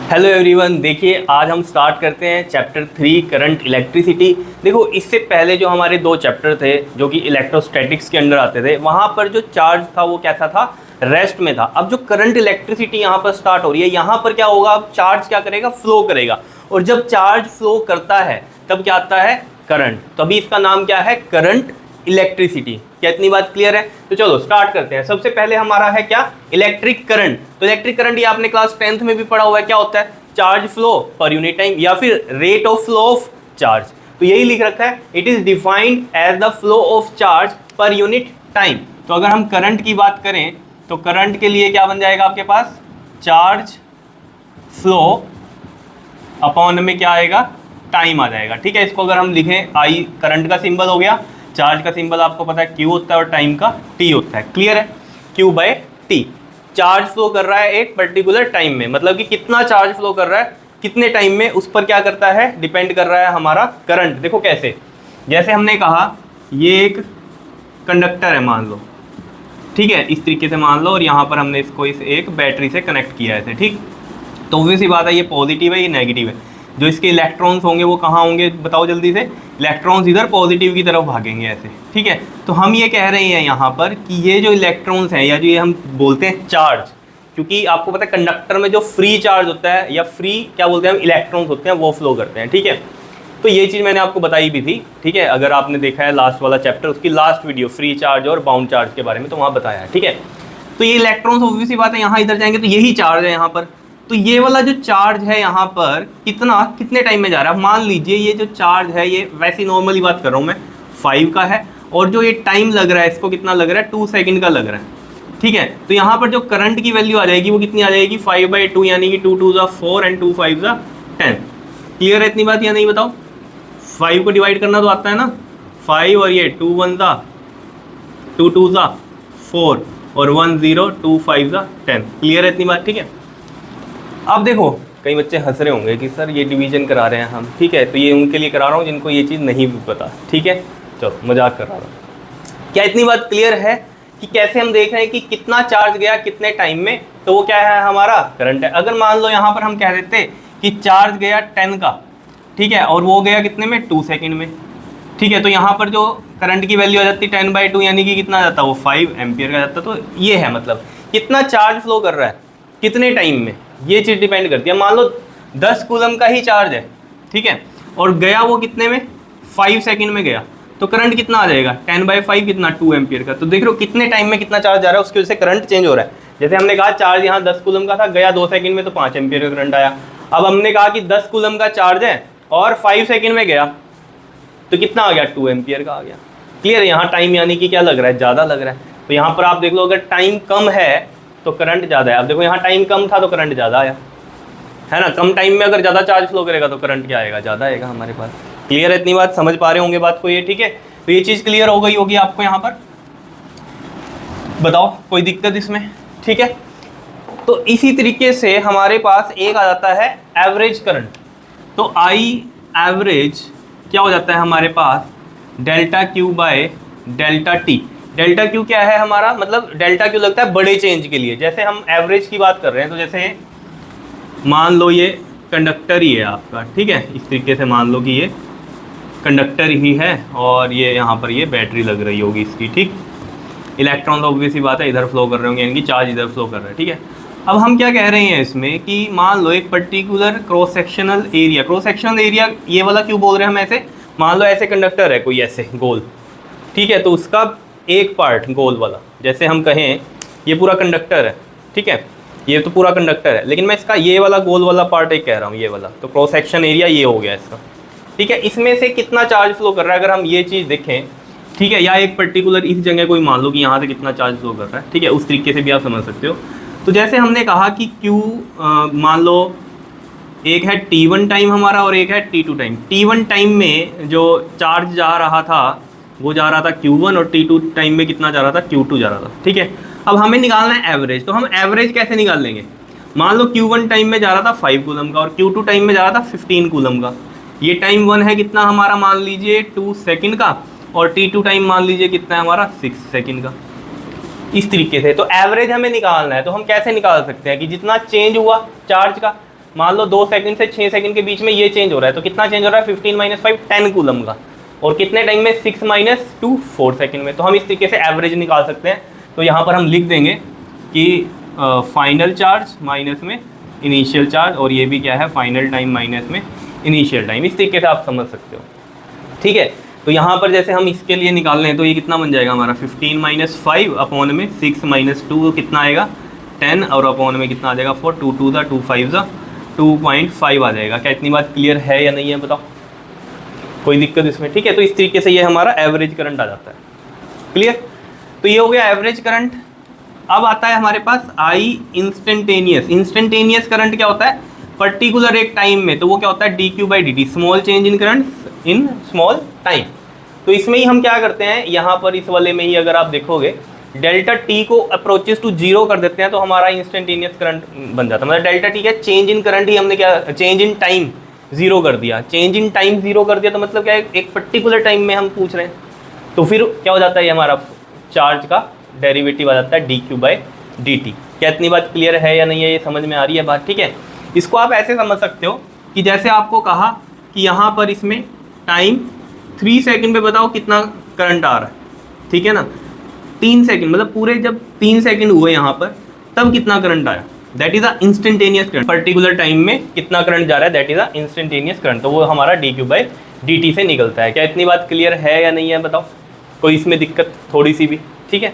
Hello everyone, देखिए आज हम स्टार्ट करते हैं चैप्टर 3 करंट इलेक्ट्रिसिटी। देखो, इससे पहले जो हमारे दो चैप्टर थे जो कि इलेक्ट्रोस्टैटिक्स के अंडर आते थे, वहाँ पर जो चार्ज था वो कैसा था, रेस्ट में था। अब जो करंट इलेक्ट्रिसिटी यहाँ पर स्टार्ट हो रही है, यहाँ पर क्या होगा, अब चार्ज क्या करेगा, फ्लो करेगा। और जब चार्ज फ्लो करता है तब क्या आता है, करंट। तो अभी इसका नाम क्या है, करंट इलेक्ट्रिसिटी। क्या इतनी बात क्लियर है? तो चलो स्टार्ट करते हैं। सबसे पहले हमारा है क्या, इलेक्ट्रिक करंट। तो इलेक्ट्रिक करंट ये आपने क्लास 10th में भी पढ़ा हुआ है, क्या होता है, charge flow per unit time या फिर rate of flow of charge. तो यही लिख रखा है, it is defined as the flow of charge per unit time. तो अगर हम करंट की बात करें तो करंट के लिए क्या बन जाएगा आपके पास, चार्ज फ्लो अपॉन में क्या आएगा, टाइम आ जाएगा। ठीक है, इसको अगर हम लिखें, आई करंट का सिंबल हो गया, चार्ज का सिंबल आपको पता है क्यू होता है और टाइम का टी होता है। क्लियर है, q by t. Charge flow कर रहा है एक पर्टिकुलर टाइम में, मतलब कि कितना चार्ज फ्लो कर रहा है कितने टाइम में, उस पर क्या करता है, डिपेंड कर रहा है हमारा करंट। देखो कैसे, जैसे हमने कहा ये एक कंडक्टर है मान लो, ठीक है, इस तरीके से मान लो, और यहाँ पर हमने इसको इस एक बैटरी से कनेक्ट किया है, ठीक। तो ऑब्वियस सी बात है, ये पॉजिटिव है ये नेगेटिव है। जो इसके इलेक्ट्रॉन्स होंगे वो कहाँ होंगे, बताओ जल्दी से। इलेक्ट्रॉन्स इधर पॉजिटिव की तरफ भागेंगे ऐसे, ठीक है। तो हम ये कह रहे हैं यहाँ पर कि ये जो इलेक्ट्रॉन्स हैं या जो ये हम बोलते हैं चार्ज, क्योंकि आपको पता है कंडक्टर में जो फ्री चार्ज होता है या फ्री क्या बोलते हैं हम, इलेक्ट्रॉन्स होते हैं, वो फ्लो करते हैं, ठीक है। तो ये चीज़ मैंने आपको बताई भी थी, ठीक है। अगर आपने देखा है लास्ट वाला चैप्टर, उसकी लास्ट वीडियो फ्री चार्ज और बाउंड चार्ज के बारे में, तो वहाँ बताया है, ठीक है। तो ये इलेक्ट्रॉन्स ऑब्वियस सी बात है यहाँ इधर जाएंगे तो यही चार्ज है यहाँ पर। तो ये वाला जो चार्ज है यहाँ पर कितने टाइम में जा रहा है, मान लीजिए ये जो चार्ज है ये वैसी नॉर्मली बात कर रहा हूँ मैं 5 का है, और जो ये टाइम लग रहा है इसको कितना लग रहा है, 2 सेकंड का लग रहा है, ठीक है। तो यहाँ पर जो करंट की वैल्यू आ जाएगी वो कितनी आ जाएगी, 5/2, यानी कि 2 2 4 एंड 2 5 10। क्लियर है इतनी बात या नहीं, बताओ। 5 को डिवाइड करना तो आता है ना, 5 और ये 2 1 2 2 4 और 1 0 2 5 10। क्लियर है इतनी बात, ठीक है। अब देखो, कई बच्चे हंस रहे होंगे कि सर ये डिवीजन करा रहे हैं हम, ठीक है। तो ये उनके लिए करा रहा हूँ जिनको ये चीज़ नहीं भी पता, ठीक है। चलो मजाक कर रहा हूँ। क्या इतनी बात क्लियर है कि कैसे हम देख रहे हैं कि कितना चार्ज गया कितने टाइम में, तो वो क्या है, हमारा करंट है। अगर मान लो यहाँ पर हम कह देते कि चार्ज गया 10 का, ठीक है, और वो गया कितने में, 2 सेकेंड में, ठीक है। तो यहाँ पर जो करंट की वैल्यू आ जाती 10/2, यानी कि कितना आ जाता, वो 5 एम्पियर का जाता। तो ये है मतलब कितना चार्ज फ्लो कर रहा है कितने टाइम में, ये चीज़ डिपेंड करती है। मान लो 10 कूलम का ही चार्ज है, ठीक है, और गया वो कितने में, 5 सेकंड में गया, तो करंट कितना आ जाएगा, 10/5 कितना, 2 एम्पियर का। तो देख रहे हो कितने टाइम में कितना चार्ज जा रहा है, उसकी वजह से करंट चेंज हो रहा है। जैसे हमने कहा चार्ज यहाँ 10 कूलम का था, गया 2 सेकंड में, तो 5 एम्पियर का करंट आया। अब हमने कहा कि 10 कूलम का चार्ज है और 5 सेकंड में गया, तो कितना आ गया, 2 एम्पियर का आ गया। क्लियर है, यहाँ टाइम यानी कि क्या लग रहा है, ज़्यादा लग रहा है। तो यहाँ पर आप देख लो, अगर टाइम कम है तो करंट ज़्यादा है। अब देखो यहाँ टाइम कम था तो करंट ज़्यादा आया, है ना। कम टाइम में अगर ज़्यादा चार्ज फ्लो करेगा तो करंट क्या आएगा, ज़्यादा आएगा हमारे पास। क्लियर है इतनी बात, समझ पा रहे होंगे बात को ये, ठीक है। तो ये चीज़ क्लियर हो गई होगी आपको यहाँ पर, बताओ कोई दिक्कत इसमें, ठीक है। तो इसी तरीके से हमारे पास एक आ जाता है एवरेज करंट। तो आई एवरेज क्या हो जाता है हमारे पास, delta q by delta t. Delta q क्या है हमारा, मतलब डेल्टा क्यू लगता है बड़े चेंज के लिए। जैसे हम एवरेज की बात कर रहे हैं, तो जैसे मान लो ये कंडक्टर ही है आपका, ठीक है, इस तरीके से मान लो कि ये कंडक्टर ही है और ये यहाँ पर ये बैटरी लग रही होगी इसकी, ठीक। इलेक्ट्रॉन तो ऑब्वियस ही बात है इधर फ्लो कर रहे होंगे, यानी कि चार्ज इधर फ्लो कर रहा है, ठीक है। अब हम क्या कह रहे हैं इसमें कि मान लो एक पर्टिकुलर क्रॉस सेक्शनल एरिया, ये वाला क्यों बोल रहे हैं हम ऐसे, मान लो ऐसे कंडक्टर है कोई ऐसे गोल, ठीक है, तो उसका एक पार्ट गोल वाला, जैसे हम कहें ये पूरा कंडक्टर है, ठीक है, ये तो पूरा कंडक्टर है, लेकिन मैं इसका ये वाला गोल वाला पार्ट एक कह रहा हूँ, ये वाला, तो क्रॉस सेक्शन एरिया ये हो गया इसका, ठीक है। इसमें से कितना चार्ज फ्लो कर रहा है अगर हम ये चीज़ देखें, ठीक है, या एक पर्टिकुलर इस जगह कोई मान लो कि यहाँ से कितना चार्ज फ्लो कर रहा है, ठीक है, उस तरीके से भी आप समझ सकते हो। तो जैसे हमने कहा कि Q मान लो एक है T1 टाइम हमारा और एक है T2 टाइम। T1 टाइम में जो चार्ज जा रहा था वो जा रहा था Q1, और T2 टाइम में कितना जा रहा था, Q2 जा रहा था, ठीक है। अब हमें निकालना है एवरेज, तो हम एवरेज कैसे निकाल लेंगे, मान लो Q1 टाइम में जा रहा था 5 कूलम का और Q2 टाइम में जा रहा था 15 कूलम का। ये टाइम 1 है कितना हमारा, मान लीजिए 2 सेकंड का, और T2 टाइम मान लीजिए कितना है हमारा, 6 सेकंड का। इस तरीके से तो एवरेज हमें निकालना है। तो हम कैसे निकाल सकते हैं कि जितना चेंज हुआ चार्ज का, मान लो 2 सेकंड से 6 सेकंड के बीच में ये चेंज हो रहा है, तो कितना चेंज हो रहा है, 15 माइनस 5 10 कूलम का, और कितने टाइम में, 6 माइनस 2 4 सेकंड में। तो हम इस तरीके से एवरेज निकाल सकते हैं। तो यहाँ पर हम लिख देंगे कि फाइनल चार्ज माइनस में इनिशियल चार्ज, और ये भी क्या है, फाइनल टाइम माइनस में इनिशियल टाइम। इस तरीके से आप समझ सकते हो, ठीक है। तो यहाँ पर जैसे हम इसके लिए निकाल रहे हैं, तो ये कितना बन जाएगा हमारा, 15 माइनस 5 अपॉन में 6 माइनस 2 कितना आएगा 10, और अपॉन में कितना आ जाएगा 4, 2 2 2 5 2.5 आ जाएगा। क्या इतनी बात क्लियर है या नहीं है, बताओ, कोई दिक्कत इसमें, ठीक है। तो इस तरीके से ये हमारा एवरेज करंट आ जाता है, क्लियर। तो ये हो गया एवरेज करंट। अब आता है हमारे पास आई इंस्टेंटेनियस। इंस्टेंटेनियस करंट क्या होता है, पर्टिकुलर एक टाइम में, तो वो क्या होता है, D Q by D T, small change in current in small time. तो इसमें ही हम क्या करते हैं, यहाँ पर इस वाले में ही अगर आप देखोगे, डेल्टा टी को अप्रोचेस टू जीरो कर देते हैं, तो हमारा इंस्टेंटेनियस करंट बन जाता है। मतलब डेल्टा टी क्या, चेंज इन करंट ही हमने क्या, चेंज इन टाइम जीरो कर दिया, चेंज इन टाइम जीरो कर दिया, तो मतलब क्या है, एक पर्टिकुलर टाइम में हम पूछ रहे हैं। तो फिर क्या हो जाता है, ये हमारा चार्ज का डेरिवेटिव आ जाता है D Q by D T. क्या इतनी बात क्लियर है या नहीं है, ये समझ में आ रही है बात, ठीक है। इसको आप ऐसे समझ सकते हो कि जैसे आपको कहा कि यहाँ पर इसमें टाइम 3 सेकंड पे बताओ कितना करंट आ रहा है, ठीक है ना। 3 सेकंड मतलब पूरे जब 3 सेकंड हुए यहाँ पर, तब कितना करंट आया, that is a instantaneous current. Particular time में कितना करंट जा रहा है, that is a instantaneous current. तो वो हमारा D Q by D T से निकलता है। क्या इतनी बात क्लियर है या नहीं है, बताओ, कोई इसमें दिक्कत थोड़ी सी भी, ठीक है।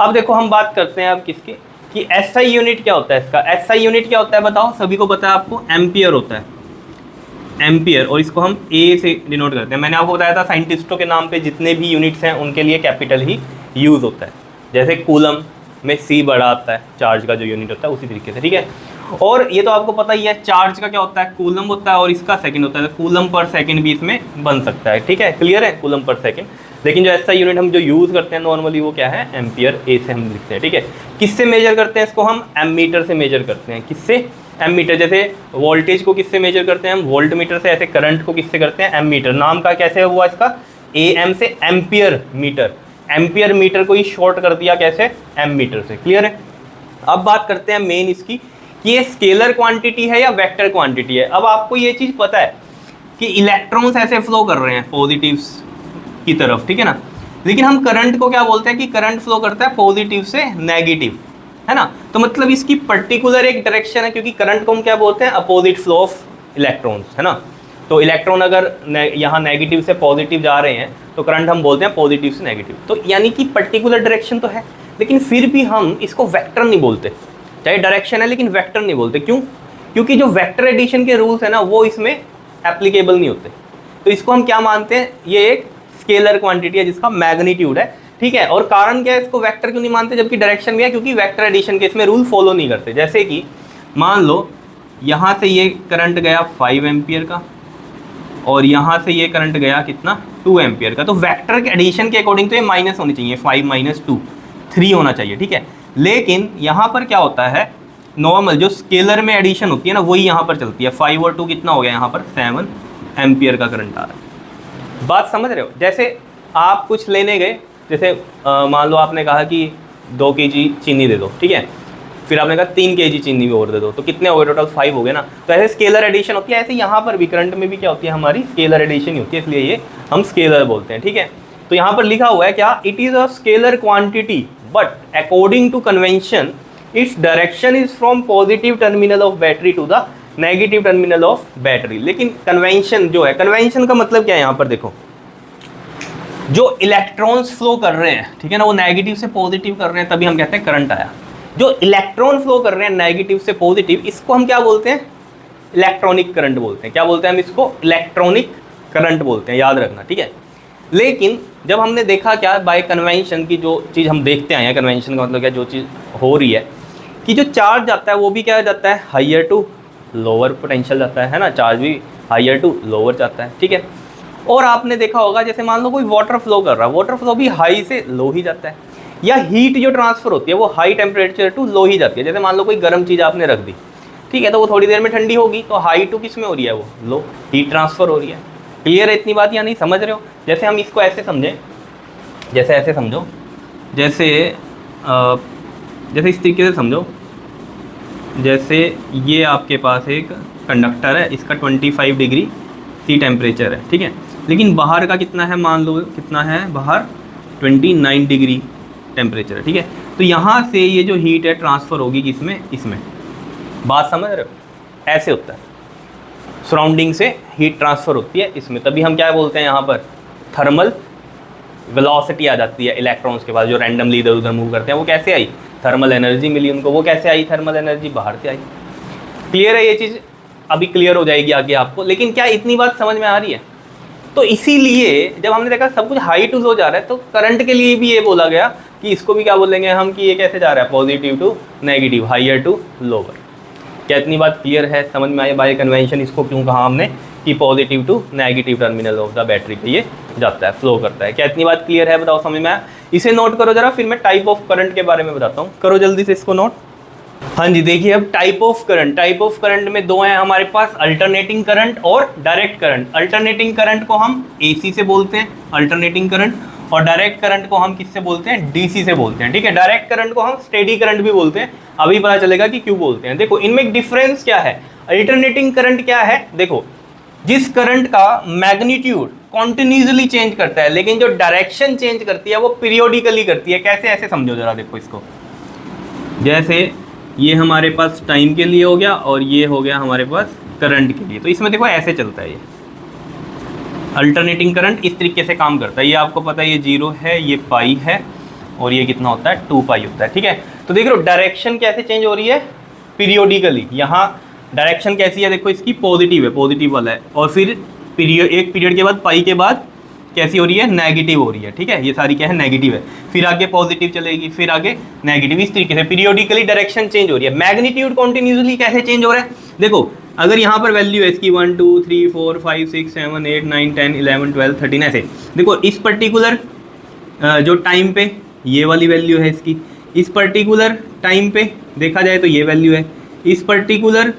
अब देखो हम बात करते हैं अब किसकी, कि एसआई यूनिट क्या होता है इसका। एसआई यूनिट क्या होता है बताओ, सभी को पता है आपको, एम्पियर होता है, एम्पियर, और इसको हम ए से डिनोट करते हैं। मैंने आपको बताया था साइंटिस्टों के नाम पे जितने भी यूनिट्स हैं उनके लिए कैपिटल ही यूज़ होता है। जैसे कूलम में सी बड़ा आता है, चार्ज का जो यूनिट होता है, उसी तरीके से, ठीक है। और ये तो आपको पता ही है, चार्ज का क्या होता है, कूलम होता है, और इसका सेकंड होता है, कूलम पर सेकंड भी इसमें बन सकता है, ठीक है, क्लियर है, कूलम पर सेकंड। लेकिन जो ऐसा यूनिट हम जो यूज़ करते हैं नॉर्मली, वो क्या है, एम्पियर, ए से हम लिखते हैं, ठीक है। किससे मेजर करते हैं इसको, हम एमीटर से मेजर करते हैं। किससे, एमीटर। जैसे वोल्टेज को किससे मेजर करते हैं हम, वोल्ट मीटर से। ऐसे करंट को किससे करते हैं, एमीटर। नाम का कैसे हुआ इसका, ए एम से एम्पियर मीटर, एम्पियर मीटर को ही शॉर्ट कर दिया, कैसे, एम मीटर से, क्लियर है। अब बात करते हैं मेन इसकी, कि ये स्केलर क्वांटिटी है या वेक्टर क्वांटिटी है। अब आपको ये चीज़ पता है कि इलेक्ट्रॉन्स ऐसे फ्लो कर रहे हैं पॉजिटिव्स की तरफ, ठीक है ना। लेकिन हम करंट को क्या बोलते हैं, कि करंट फ्लो करता है पॉजिटिव से नेगेटिव, है ना। तो मतलब इसकी पर्टिकुलर एक डायरेक्शन है, क्योंकि करंट को हम क्या बोलते हैं, अपोजिट फ्लो ऑफ इलेक्ट्रॉन्स, है ना। तो इलेक्ट्रॉन अगर यहाँ नेगेटिव से पॉजिटिव जा रहे हैं, तो करंट हम बोलते हैं पॉजिटिव से नेगेटिव। तो यानी कि पर्टिकुलर डायरेक्शन तो है, लेकिन फिर भी हम इसको वेक्टर नहीं बोलते। चाहे डायरेक्शन है लेकिन वेक्टर नहीं बोलते, क्यों, क्योंकि जो वेक्टर एडिशन के रूल्स है ना, वो इसमें एप्लीकेबल नहीं होते। तो इसको हम क्या मानते हैं, ये एक स्केलर क्वांटिटी है जिसका मैग्नीट्यूड है, ठीक है। और कारण क्या है, इसको वेक्टर क्यों नहीं मानते जबकि डायरेक्शन भी है, क्योंकि वेक्टर एडिशन के इसमें रूल फॉलो नहीं करते। जैसे कि मान लो यहाँ से ये करंट गया 5 एम्पियर का, और यहाँ से ये करंट गया कितना, 2 एम्पियर का। तो वेक्टर के एडिशन के अकॉर्डिंग तो ये माइनस होनी चाहिए, 5 माइनस 2 3 होना चाहिए, ठीक है। लेकिन यहाँ पर क्या होता है, नॉर्मल जो स्केलर में एडिशन होती है ना, वही यहाँ पर चलती है। 5 और 2 कितना हो गया, यहाँ पर 7 एम्पियर का करंट आ रहा है। बात समझ रहे हो। जैसे आप कुछ लेने गए, जैसे मान लो आपने कहा कि 2 kg चीनी दे दो, ठीक है। फिर आपने कहा 3 kg चीनी भी और दे दो, तो कितने हो गए, टोटल 5 हो गए ना। तो ऐसे स्केलर एडिशन होती है। ऐसे यहाँ पर भी करंट में भी क्या होती है, हमारी स्केलर एडिशन ही होती है, इसलिए ये हम स्केलर बोलते हैं, ठीक है। तो यहाँ पर लिखा हुआ है क्या, it is a scalar quantity but according to convention its direction is from positive terminal of battery to the negative terminal of battery. लेकिन कन्वेंशन जो है, कन्वेंशन का मतलब क्या है, यहाँ पर देखो, जो इलेक्ट्रॉन्स फ्लो कर रहे हैं, ठीक है ना, वो नेगेटिव से पॉजिटिव कर रहे हैं, तभी हम कहते हैं करंट आया। जो इलेक्ट्रॉन फ्लो कर रहे हैं नेगेटिव से पॉजिटिव, इसको हम क्या बोलते हैं, इलेक्ट्रॉनिक करंट बोलते हैं। क्या बोलते हैं हम इसको, इलेक्ट्रॉनिक करंट बोलते हैं, याद रखना, ठीक है। लेकिन जब हमने देखा क्या, बाय कन्वेंशन की जो चीज़ हम देखते आए हैं, कन्वेंशन का मतलब क्या, जो चीज़ हो रही है कि जो चार्ज जाता है वो भी क्या जाता है, हाइयर टू लोअर पोटेंशियल जाता है ना, चार्ज भी हाइयर टू लोअर जाता है, ठीक है। और आपने देखा होगा, जैसे मान लो कोई वाटर फ्लो कर रहा है, वाटर फ्लो भी हाई से लो ही जाता है, या हीट जो ट्रांसफर होती है वो हाई टेम्परेचर टू लो ही जाती है। जैसे मान लो कोई गर्म चीज़ आपने रख दी, ठीक है, तो वो थोड़ी देर में ठंडी होगी, तो हाई टू किस में हो रही है, वो लो, हीट ट्रांसफर हो रही है। क्लियर है इतनी बात या नहीं, समझ रहे हो। जैसे हम इसको ऐसे समझें, जैसे ऐसे समझो, जैसे जैसे इस तरीके से समझो जैसे ये आपके पास एक कंडक्टर है, इसका 25 डिग्री सी टेम्परेचर है, ठीक है, लेकिन बाहर का कितना है, मान लो कितना है बाहर, 29 डिग्री टेम्परेचर है, ठीक है। तो यहाँ से ये जो हीट है ट्रांसफ़र होगी किसमें, इसमें। बात समझ रहे हो, ऐसे होता है, सराउंडिंग से हीट ट्रांसफ़र होती है इसमें, तभी हम क्या बोलते हैं यहाँ पर, थर्मल वेलोसिटी आ जाती है इलेक्ट्रॉन्स के पास, जो रैंडमली इधर उधर मूव करते हैं। वो कैसे आई, थर्मल एनर्जी मिली उनको। वो कैसे आई, थर्मल एनर्जी बाहर से आई। क्लियर है ये चीज़, अभी क्लियर हो जाएगी आगे आपको। लेकिन क्या इतनी बात समझ में आ रही है? तो इसीलिए जब हमने देखा सब कुछ हाई टू लो जा रहा है, तो करंट के लिए भी ये बोला गया कि इसको भी क्या बोलेंगे हम, कि ये कैसे जा रहा है, positive to negative, higher to lower. क्या इतनी बात क्लियर है, समझ में आई? बाय कन्वेंशन इसको क्यों कहा हमने कि positive to negative terminal of the battery पे ये जाता है, फ्लो करता है। क्या इतनी बात क्लियर है, बताओ, समझ में आया? इसे नोट करो जरा, फिर मैं टाइप ऑफ करंट के बारे में बताता हूँ। करो जल्दी से इसको नोट। हाँ जी, देखिए अब type of current, type of current में दो हैं हमारे पास, अल्टरनेटिंग करंट और डायरेक्ट करंट। अल्टरनेटिंग करंट को हम एसी से बोलते हैं, अल्टरनेटिंग करंट, और डायरेक्ट करंट को हम किससे बोलते हैं, डीसी से बोलते हैं, ठीक है। डायरेक्ट करंट को हम स्टेडी करंट भी बोलते हैं, अभी पता चलेगा कि क्यों बोलते हैं। देखो इनमें एक डिफरेंस क्या है। अल्टरनेटिंग करंट क्या है, देखो जिस करंट का मैग्नीट्यूड कॉन्टिन्यूसली चेंज करता है, लेकिन जो डायरेक्शन चेंज करती है वो पीरियोडिकली करती है। कैसे, ऐसे समझो जरा, देखो इसको, जैसे ये हमारे पास टाइम के लिए हो गया और ये हो गया हमारे पास करंट के लिए। तो इसमें देखो ऐसे चलता है, ये अल्टरनेटिंग करंट इस तरीके से काम करता है। ये आपको पता है, ये 0 है, ये पाई है, और ये कितना होता है, 2 पाई होता है, ठीक है। तो देख लो डायरेक्शन कैसे चेंज हो रही है, पीरियोडिकली। यहाँ डायरेक्शन कैसी है, देखो इसकी पॉजिटिव है, पॉजिटिव वाला है, और फिर एक पीरियड के बाद, पाई के बाद कैसी हो रही है, नेगेटिव हो रही है, ठीक है। ये सारी क्या है, नेगेटिव है, फिर आगे पॉजिटिव चलेगी, फिर आगे नेगेटिव, इस तरीके से पीरियोडिकली डायरेक्शन चेंज हो रही है। मैग्नीट्यूड कॉन्टिन्यूसली कैसे चेंज हो रहा है, देखो अगर यहाँ पर वैल्यू है इसकी 1 2 3 4 5 6 7 8 9 10 11 12 13 ऐसे, देखो इस पर्टिकुलर जो टाइम पे ये वाली वैल्यू है इसकी, इस पर्टिकुलर टाइम पे देखा जाए तो ये वैल्यू है, इस पर्टिकुलर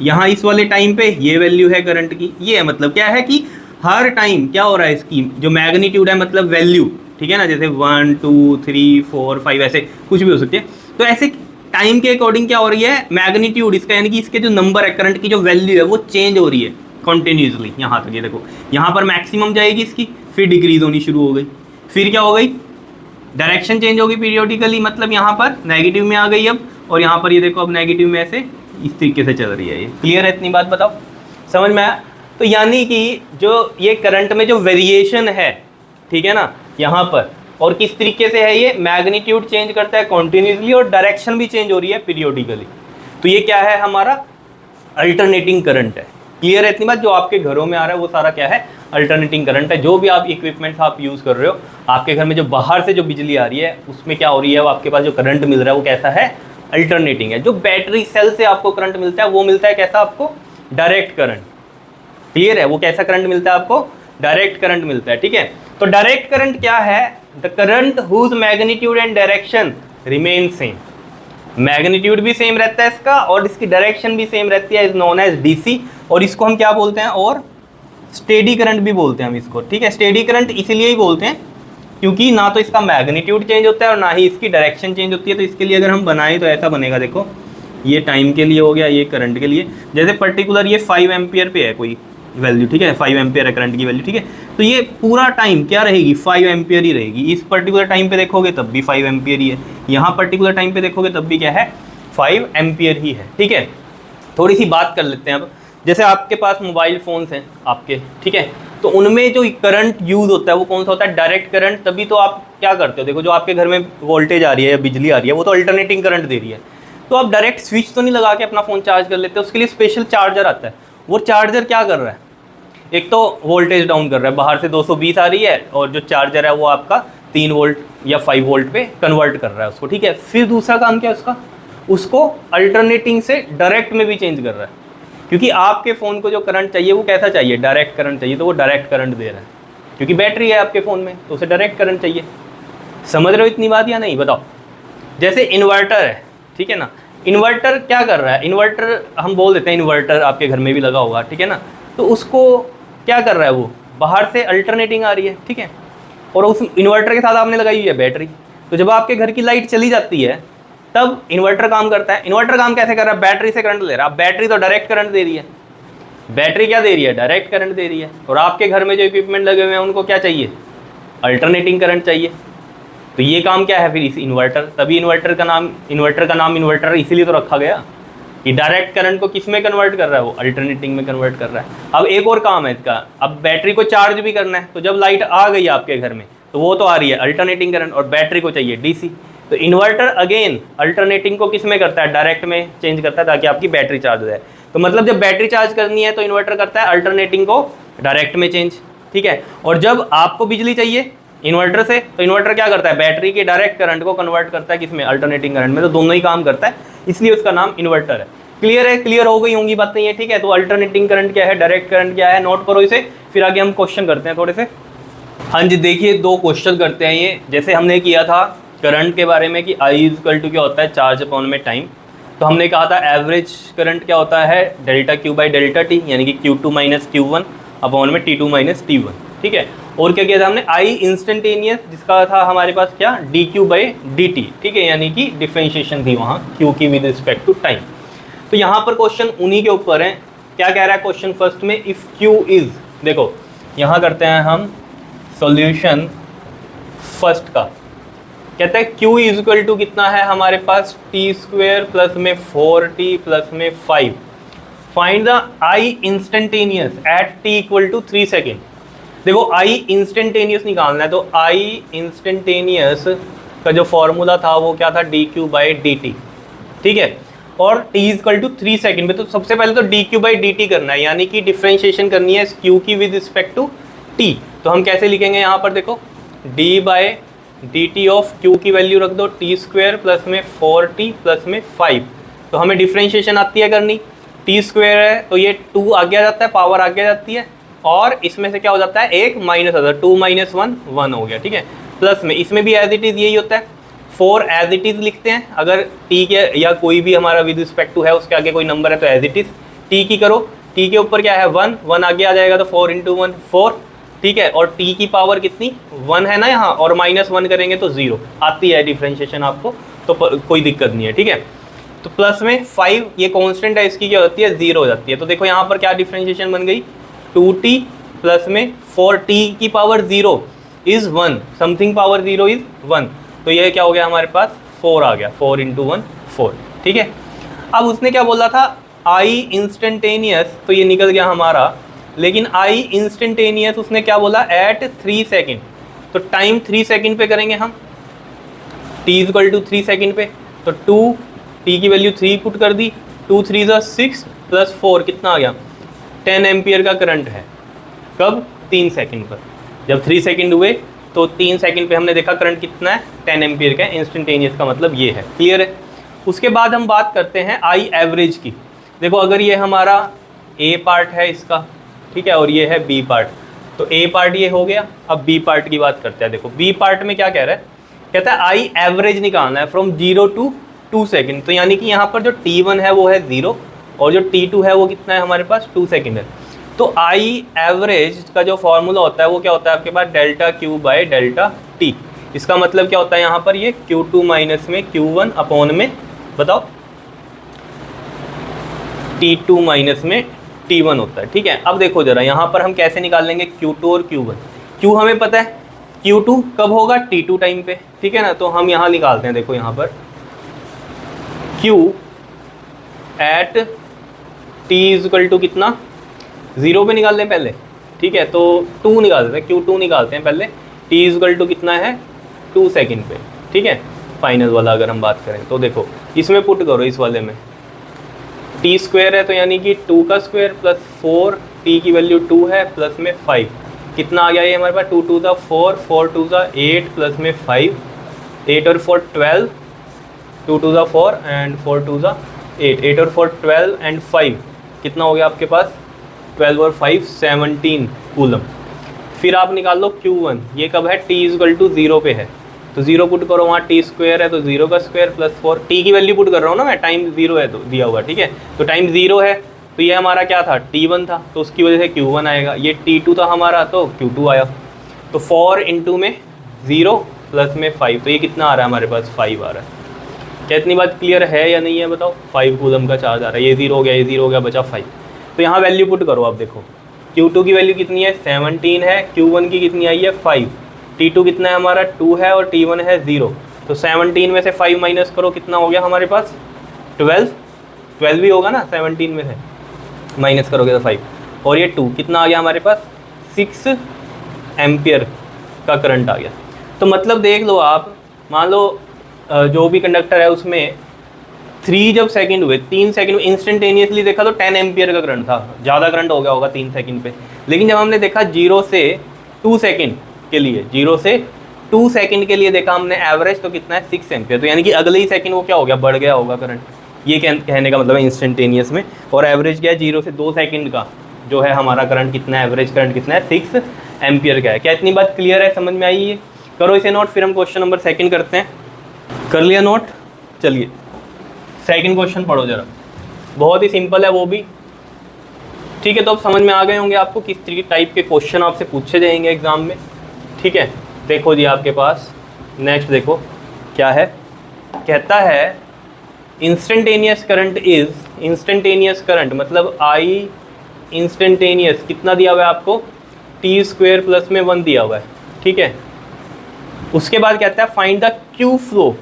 यहाँ इस वाले टाइम पे ये वैल्यू है करंट की। ये मतलब क्या है कि हर टाइम क्या हो रहा है, इसकी जो मैग्नीट्यूड है मतलब वैल्यू, ठीक है ना, जैसे 1 2 3 4 5 ऐसे कुछ भी हो सकते हैं। तो ऐसे टाइम के अकॉर्डिंग क्या हो रही है, मैग्नीट्यूड इसका, यानी कि इसके जो नंबर है, करंट की जो वैल्यू है वो चेंज हो रही है कॉन्टिन्यूसली। यहाँ तक ये देखो, यहाँ पर मैक्सिमम जाएगी इसकी, फिर डिक्रीज होनी शुरू हो गई, फिर क्या हो गई, डायरेक्शन चेंज होगी पीरियोडिकली, मतलब यहाँ पर नेगेटिव में आ गई अब, और यहाँ पर ये देखो अब नेगेटिव में ऐसे इस तरीके से चल रही है। ये क्लियर है, इतनी बात बताओ, समझ में आया? तो यानी कि जो ये करंट में जो वेरिएशन है, ठीक है ना, यहाँ पर, और किस तरीके से है, ये मैग्नीट्यूड चेंज करता है कॉन्टिन्यूसली, और डायरेक्शन भी चेंज हो रही है पीरियोडिकली। तो ये क्या है, हमारा अल्टरनेटिंग करंट है। क्लियर है इतनी बात? जो आपके घरों में आ रहा है वो सारा क्या है, अल्टरनेटिंग करंट है। जो भी आप इक्विपमेंट्स आप यूज़ कर रहे हो, आपके घर में जो बाहर से जो बिजली आ रही है उसमें क्या हो रही है, वो आपके पास जो करंट मिल रहा है वो कैसा है, अल्टरनेटिंग है। जो बैटरी सेल से आपको करंट मिलता है वो मिलता है कैसा आपको, डायरेक्ट करंट। क्लियर है? वो कैसा करंट मिलता है आपको, डायरेक्ट करंट मिलता है, ठीक है। तो डायरेक्ट करंट क्या है, the current whose magnitude and direction remain same. Magnitude भी सेम रहता है इसका, और इसकी डायरेक्शन भी सेम रहती है, इज नोन एज डीसी। और इसको हम क्या बोलते हैं, और स्टेडी करंट भी बोलते हैं हम इसको, ठीक है। स्टेडी करंट इसीलिए ही बोलते हैं क्योंकि ना तो इसका मैग्नीट्यूड चेंज होता है और ना ही इसकी डायरेक्शन चेंज होती है। तो इसके लिए अगर हम बनाएं तो ऐसा बनेगा, देखो ये टाइम के लिए हो गया, ये करंट के लिए, जैसे पर्टिकुलर ये 5 एम्पियर पे है कोई वैल्यू, ठीक है, 5 एम्पियर है करंट की वैल्यू, ठीक है। तो ये पूरा टाइम क्या रहेगी, 5 एम्पियर ही रहेगी। इस पर्टिकुलर टाइम पे देखोगे तब भी 5 एम्पियर ही है, यहाँ पर्टिकुलर टाइम पे देखोगे तब भी क्या है, 5 एम्पियर ही है, ठीक है। थोड़ी सी बात कर लेते हैं अब, जैसे आपके पास मोबाइल फ़ोन्स हैं आपके, ठीक है, तो उनमें जो करंट यूज़ होता है वो कौन सा होता है, डायरेक्ट करंट। तभी तो आप क्या करते हो, देखो जो आपके घर में वोल्टेज आ रही है या बिजली आ रही है वो तो अल्टरनेटिंग करंट दे रही है, तो आप डायरेक्ट स्विच तो नहीं लगा के अपना फ़ोन चार्ज कर लेते, उसके लिए स्पेशल चार्जर आता है। वो चार्जर क्या कर रहा है, एक तो वोल्टेज डाउन कर रहा है, बाहर से 220 आ रही है, और जो चार्जर है वो आपका 3 वोल्ट या 5 वोल्ट पे कन्वर्ट कर रहा है उसको, ठीक है। फिर दूसरा काम क्या है उसका, उसको अल्टरनेटिंग से डायरेक्ट में भी चेंज कर रहा है, क्योंकि आपके फ़ोन को जो करंट चाहिए वो कैसा चाहिए, डायरेक्ट करंट चाहिए, तो वो डायरेक्ट करंट दे रहा है, क्योंकि बैटरी है आपके फ़ोन में तो उसे डायरेक्ट करंट चाहिए। समझ रहे हो इतनी बात या नहीं, बताओ। जैसे इन्वर्टर है, ठीक है ना, इन्वर्टर क्या कर रहा है, इन्वर्टर हम बोल देते हैं, इन्वर्टर आपके घर में भी लगा होगा, ठीक है ना, तो उसको क्या कर रहा है, वो बाहर से अल्टरनेटिंग आ रही है, ठीक है, और उस इन्वर्टर के साथ आपने लगाई हुई है बैटरी। तो जब आपके घर की लाइट चली जाती है तब इन्वर्टर काम करता है। इन्वर्टर काम कैसे कर रहा है? बैटरी से करंट ले रहा है। बैटरी तो डायरेक्ट करंट दे रही है, बैटरी क्या दे रही है? डायरेक्ट करंट दे रही है। और आपके घर में जो इक्विपमेंट लगे हुए हैं उनको क्या चाहिए? अल्टरनेटिंग करंट चाहिए। तो ये काम क्या है फिर इस इन्वर्टर, तभी इन्वर्टर का नाम इन्वर्टर इसीलिए तो रखा गया कि डायरेक्ट करंट को किस में कन्वर्ट कर रहा है? वो अल्टरनेटिंग में कन्वर्ट कर रहा है। अब एक और काम है इसका, अब बैटरी को चार्ज भी करना है, तो जब लाइट आ गई आपके घर में तो वो तो आ रही है अल्टरनेटिंग करंट, और बैटरी को चाहिए डीसी। तो इन्वर्टर अगेन अल्टरनेटिंग को किस में करता है? डायरेक्ट में चेंज करता है, ताकि आपकी बैटरी चार्ज हो जाए। तो मतलब जब बैटरी चार्ज करनी है तो इन्वर्टर करता है अल्टरनेटिंग को डायरेक्ट में चेंज, ठीक है। और जब आपको बिजली चाहिए इन्वर्टर से, तो इन्वर्टर क्या करता है? बैटरी के डायरेक्ट करंट को कन्वर्ट करता है किसमें? अल्टरनेटिंग करंट में। तो दोनों ही काम करता है, इसलिए उसका नाम इन्वर्टर है। क्लियर है? क्लियर हो गई होंगी बातें ये, ठीक है। तो अल्टरनेटिंग करंट क्या है, डायरेक्ट करंट क्या है, नोट करो इसे, फिर आगे हम क्वेश्चन करते हैं थोड़े से। हाँ जी, देखिए 2 क्वेश्चन करते हैं ये। जैसे हमने किया था करंट के बारे में कि I इक्वल टू क्या होता है? चार्ज अपॉन में टाइम। तो हमने कहा था एवरेज करंट क्या होता है? Delta Q by delta T, यानी कि Q2 माइनस Q1 अपॉन में T2 माइनस T1, ठीक है। और क्या किया था हमने? I इंस्टेंटेनियस, जिसका था हमारे पास क्या? DQ बाई DT, ठीक है, यानी कि डिफ्रेंशिएशन थी वहाँ Q की विद रिस्पेक्ट टू टाइम। तो यहाँ पर क्वेश्चन उन्हीं के ऊपर है। क्या कह रहा है क्वेश्चन फर्स्ट में? इफ़ Q इज़, देखो यहाँ करते हैं हम सॉल्यूशन फर्स्ट का। कहता है Q इज इक्वल टू कितना है हमारे पास? टी स्क्वेयर प्लस में 4t प्लस में 5। Find the I instantaneous at t equal to 3 second. देखो I इंस्टेंटेनियस निकालना है, तो I इंस्टेंटेनियस का जो फॉर्मूला था वो क्या था? dq बाई dt, ठीक है। और t इक्वल टू 3 सेकेंड में, तो सबसे पहले तो dq बाई dt करना है, यानी कि डिफ्रेंशिएशन करनी है q की विद रिस्पेक्ट टू t। तो हम कैसे लिखेंगे यहाँ पर? देखो d by dt of q की वैल्यू रख दो टी स्क्वेयर प्लस में 4t प्लस में 5। तो हमें डिफ्रेंशिएशन आती है करनी, टी स्क्वेयर है तो ये 2 आगे आ जाता है, पावर आगे आ जाती है, और इसमें से क्या हो जाता है? एक माइनस आता है, 2 माइनस 1 1 हो गया, ठीक है। प्लस में इसमें भी एज इट इज़ यही होता है, 4 एज इट इज़ लिखते हैं। अगर टी के या कोई भी हमारा विद रिस्पेक्ट टू है उसके आगे कोई नंबर है तो एज इट इज़ टी की करो। टी के ऊपर क्या है? 1 1 आगे आ जाएगा, तो 4 इंटू 1 4, ठीक है। और t की पावर कितनी? 1 है ना यहाँ, और माइनस 1 करेंगे तो 0 आती है डिफ्रेंशिएशन आपको, तो कोई दिक्कत नहीं है, ठीक है। तो प्लस में 5 ये कांस्टेंट है, इसकी क्या होती है? 0 हो जाती है। तो देखो यहाँ पर क्या डिफ्रेंशिएशन बन गई? 2t प्लस में 4t की power 0 is 1, something power 0 is 1। तो ये क्या हो गया हमारे पास? 4 आ गया, 4 इंटू 1 4, ठीक है। अब उसने क्या बोला था? I इंस्टेंटेनियस, तो ये निकल गया हमारा, लेकिन I इंस्टेंटेनियस उसने क्या बोला? At 3 second. तो टाइम 3 सेकेंड पे करेंगे हम, t इक्वल टू 3 सेकेंड पे, तो 2 t की वैल्यू 3 पुट कर दी, 2 3 ज़ा 6 प्लस 4 कितना आ गया? 10 एम्पियर का करंट है। कब? 3 सेकेंड पर। जब 3 सेकेंड हुए तो 3 सेकेंड पे हमने देखा करंट कितना है? 10 एम्पियर का। इंस्टेंटेनियस का मतलब ये है, क्लियर है। उसके बाद हम बात करते हैं I एवरेज की। देखो अगर ये हमारा A पार्ट है इसका, ठीक है, और ये है B पार्ट, तो A पार्ट ये हो गया। अब B पार्ट की बात करते हैं। देखो B पार्ट में क्या कह रहा है? कहता है I एवरेज निकालना है फ्रॉम 0 टू 2 सेकेंड। तो यानी कि यहाँ पर जो T1 है वो है 0, और जो T2 है वो कितना है हमारे पास? 2 सेकेंड है। तो I एवरेज का जो फॉर्मूला होता है वो क्या होता है आपके पास? Delta Q by delta T। इसका मतलब क्या होता है यहाँ पर? ये Q2 माइनस में Q1 अपॉन में, बताओ, T2 माइनस में T1 होता है, ठीक है। अब देखो जरा यहाँ पर हम कैसे निकाल लेंगे Q2 और Q1। Q हमें पता है, Q2 कब होगा? T2 टाइम पे, ठीक है ना। तो हम यहाँ निकालते हैं, देखो यहाँ पर Q at T is equal to कितना? 0 पे निकाल लें पहले, ठीक है। तो 2 निकाल देते हैं, Q2 निकालते हैं पहले। T इज इक्वल टू कितना है? 2 सेकेंड पे, ठीक है। फाइनल वाला अगर हम बात करें तो देखो इसमें पुट करो, इस वाले में t स्क्वायर है तो यानी कि 2 का स्क्वायर प्लस 4, t की वैल्यू 2 है, प्लस में 5, कितना आ गया ये हमारे पास? 2 2 ज़ा 4, 4 2 ज़ा 8 प्लस में 5, 8 और 4 12, 2 2 ज़ा 4 एंड 4 2 ज़ा 8, 8 और 4 12 एंड 5 कितना हो गया आपके पास? 12 और 5 17 कूलम। फिर आप निकाल लो Q1, ये कब है? t इक्वल टू 0 पे है, तो 0 पुट करो, वहाँ t स्क्वायर है तो 0 का स्क्वायर प्लस 4, t की वैल्यू पुट कर रहा हूँ ना मैं, टाइम 0 है तो दिया हुआ, ठीक है। तो टाइम 0 है तो ये हमारा क्या था? T1 था, तो उसकी वजह से Q1 आएगा। ये T2 था हमारा तो Q2 आया। तो 4 इंटू में 0 प्लस में 5, तो ये कितना आ रहा है हमारे पास? 5 आ रहा है। क्या इतनी बात क्लियर है या नहीं है बताओ। 5 कूलम का चार्ज आ रहा है, ये 0 हो गया, ये 0 हो गया, बचा 5। तो यहाँ वैल्यू पुट करो आप, देखो Q2 की वैल्यू कितनी है 17 है, Q1 की कितनी आई है 5, T2 कितना है हमारा 2 है और T1 है 0। तो 17 में से 5 माइनस करो, कितना हो गया हमारे पास 12 भी होगा ना, 17 में से माइनस करोगे तो 5, और ये 2 कितना आ गया हमारे पास 6 एम्पियर का करंट आ गया। तो मतलब देख लो आप, मान लो जो भी कंडक्टर है उसमें 3 जब सेकंड हुए, 3 सेकंड में इंस्टेंटेनियसली देखा तो 10 एम्पियर का करंट था, ज़्यादा करंट हो गया होगा 3 सेकंड पे। लेकिन जब हमने देखा 0 से 2 सेकंड के लिए, 0 से 2 सेकंड के लिए देखा हमने एवरेज, तो कितना है 6 एम्पियर। तो यानी कि अगले ही सेकंड वो क्या हो गया, बढ़ गया होगा करंट। ये कहने का मतलब है इंस्टेंटेनियस में। और एवरेज क्या है 0 से 2 सेकंड का जो है हमारा करंट कितना है, एवरेज करंट कितना है 6 एम्पियर का है। क्या इतनी बात क्लियर है, समझ में आई है। करो इसे नोट, फिर हम क्वेश्चन नंबर 2 करते हैं। कर लिया नोट, चलिए 2nd क्वेश्चन पढ़ो जरा, बहुत ही सिंपल है वो भी, ठीक है। तो अब समझ में आ गए होंगे आपको किस टाइप के क्वेश्चन आपसे पूछे जाएंगे एग्जाम में, ठीक है। देखो जी आपके पास नेक्स्ट देखो क्या है, कहता है instantaneous current is, instantaneous current मतलब आई इंस्टेंटेनियस कितना दिया हुआ है आपको, t² प्लस में 1 दिया हुआ है, ठीक है। उसके बाद कहता है find the Q flow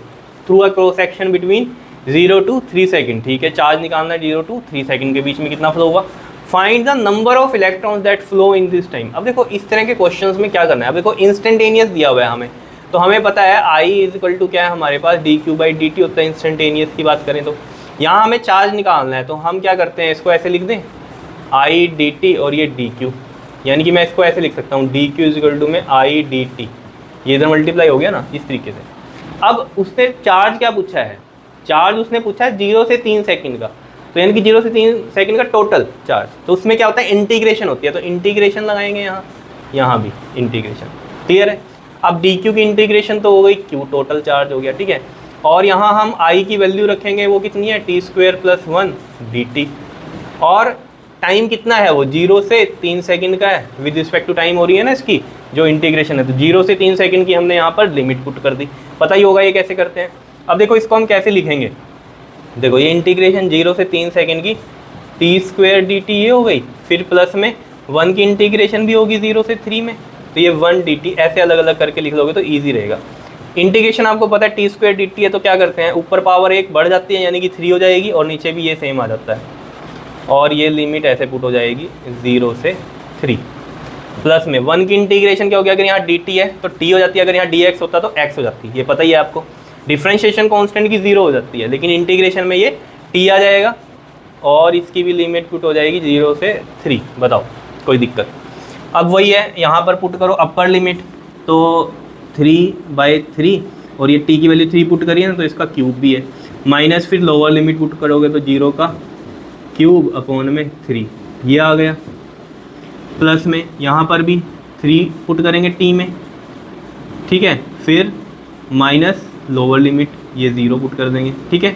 through a cross section between 0 to 3 second, ठीक है। चार्ज निकालना है 0 to 3 सेकंड के बीच में कितना फ्लो होगा। Find the number of electrons that flow in this time. अब देखो इस तरह के क्वेश्चंस में क्या करना है, अब देखो इंस्टेंटेनियस दिया हुआ है हमें, तो हमें पता है I इज इक्वल टू क्या है हमारे पास dQ/dt होता है इंस्टेंटेनियस की बात करें तो। यहाँ हमें चार्ज निकालना है, तो हम क्या करते हैं, इसको ऐसे लिख दें I dt और ये dQ, यानी कि मैं इसको ऐसे लिख सकता हूँ dQ इज इक्वल टू में I dt, ये इधर मल्टीप्लाई हो गया ना इस तरीके से। अब उसने चार्ज क्या पूछा है, चार्ज उसने पूछा है 0 से 3 सेकंड का, तो यानी कि 0 से 3 सेकंड का टोटल चार्ज। तो उसमें क्या होता है इंटीग्रेशन होती है, तो इंटीग्रेशन लगाएंगे यहाँ भी इंटीग्रेशन, क्लियर है। अब dQ की इंटीग्रेशन तो हो गई, Q टोटल चार्ज हो गया, ठीक है। और यहाँ हम I की वैल्यू रखेंगे, वो कितनी है t² प्लस 1 dt, और टाइम कितना है वो 0 से 3 सेकंड का है, विद रिस्पेक्ट टू टाइम हो रही है ना इसकी जो इंटीग्रेशन है, तो 0 से 3 सेकंड की हमने यहाँ पर लिमिट पुट कर दी। पता ही होगा ये कैसे करते हैं। अब देखो इसको हम कैसे लिखेंगे, देखो ये इंटीग्रेशन 0 से 3 सेकंड की t² dt ये हो गई, फिर प्लस में 1 की इंटीग्रेशन भी होगी 0 से 3 में, तो ये 1 dt, ऐसे अलग अलग करके लिख लोगे तो ईजी रहेगा। इंटीग्रेशन आपको पता है t² dt है, तो क्या करते हैं ऊपर पावर 1 बढ़ जाती है यानी कि 3 हो जाएगी, और नीचे भी ये सेम आ जाता है, और ये लिमिट ऐसे पुट हो जाएगी 0 से 3, प्लस में 1 की इंटीग्रेशन क्या हो गया, अगर यहाँ dt है तो t हो जाती है, अगर यहाँ dx होता तो x हो जाती है, ये पता ही है आपको। डिफ्रेंशिएशन कांस्टेंट की 0 हो जाती है, लेकिन इंटीग्रेशन में ये t आ जाएगा, और इसकी भी लिमिट पुट हो जाएगी 0 से 3। बताओ कोई दिक्कत। अब वही है, यहाँ पर पुट करो अपर लिमिट, तो 3/3, और ये t की वैल्यू 3 पुट करिए ना, तो इसका क्यूब भी है, माइनस फिर लोअर लिमिट पुट करोगे तो 0 का क्यूब अपॉन में 3, ये आ गया, प्लस में यहाँ पर भी 3 पुट करेंगे t में, ठीक है, फिर माइनस लोअर लिमिट ये 0 पुट कर देंगे, ठीक है।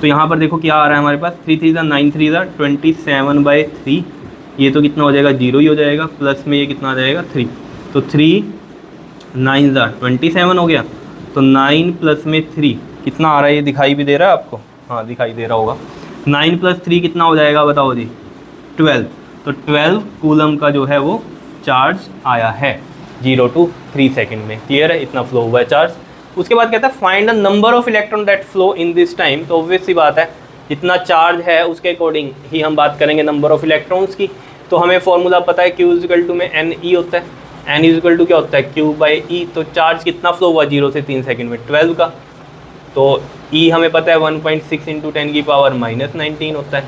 तो यहाँ पर देखो क्या आ रहा है हमारे पास, 3 3 9 3 27/3, ये तो कितना हो जाएगा 0 ही हो जाएगा, प्लस में ये कितना आ जाएगा 3, तो 3 9 27 हो गया, तो 9 प्लस में 3 कितना आ रहा है, ये दिखाई भी दे रहा है आपको, हाँ दिखाई दे रहा होगा। 9 प्लस 3 कितना हो जाएगा बताओ जी 12, तो 12 कूलम का जो है वो चार्ज आया है 0 to 3 सेकंड में, क्लियर है, इतना फ्लो हुआ है चार्ज। उसके बाद कहता है find the number of electron that flow in this time, तो ऑब्वियस सी बात है जितना चार्ज है उसके अकॉर्डिंग ही हम बात करेंगे नंबर ऑफ इलेक्ट्रॉन्स की। तो हमें फॉर्मूला पता है Q इज इक्वल टू में NE होता है, N इज इक्वल टू क्या होता है Q/E, तो चार्ज कितना फ्लो हुआ 0 से 3 सेकंड में 12 का, तो E हमें पता है 1.6 × 10⁻⁻19 होता है,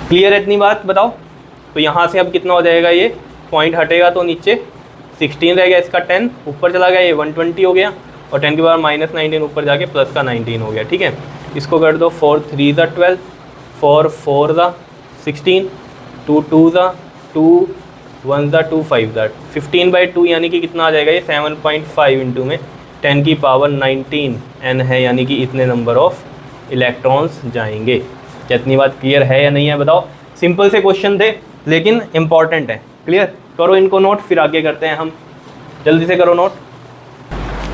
क्लियर है इतनी बात। बताओ तो यहाँ से अब कितना हो जाएगा, ये पॉइंट हटेगा तो नीचे 16 रह गया, इसका 10 ऊपर चला गया, ये 120 हो गया, और 10⁻⁻19 ऊपर जाके प्लस का 19 हो गया, ठीक है। इसको कर दो 4 3 12, 4 4 16, 2 2 2 1 2 5 15/2, यानी कि कितना आ जाएगा ये 7.5 इंटू में 10⁻19 n है, यानी कि इतने नंबर ऑफ इलेक्ट्रॉन्स जाएंगे। क्या इतनी बात क्लियर है या नहीं है बताओ। सिंपल से क्वेश्चन थे लेकिन इम्पॉर्टेंट है, क्लियर। करो इनको नोट, फिर आगे करते हैं हम, जल्दी से करो नोट।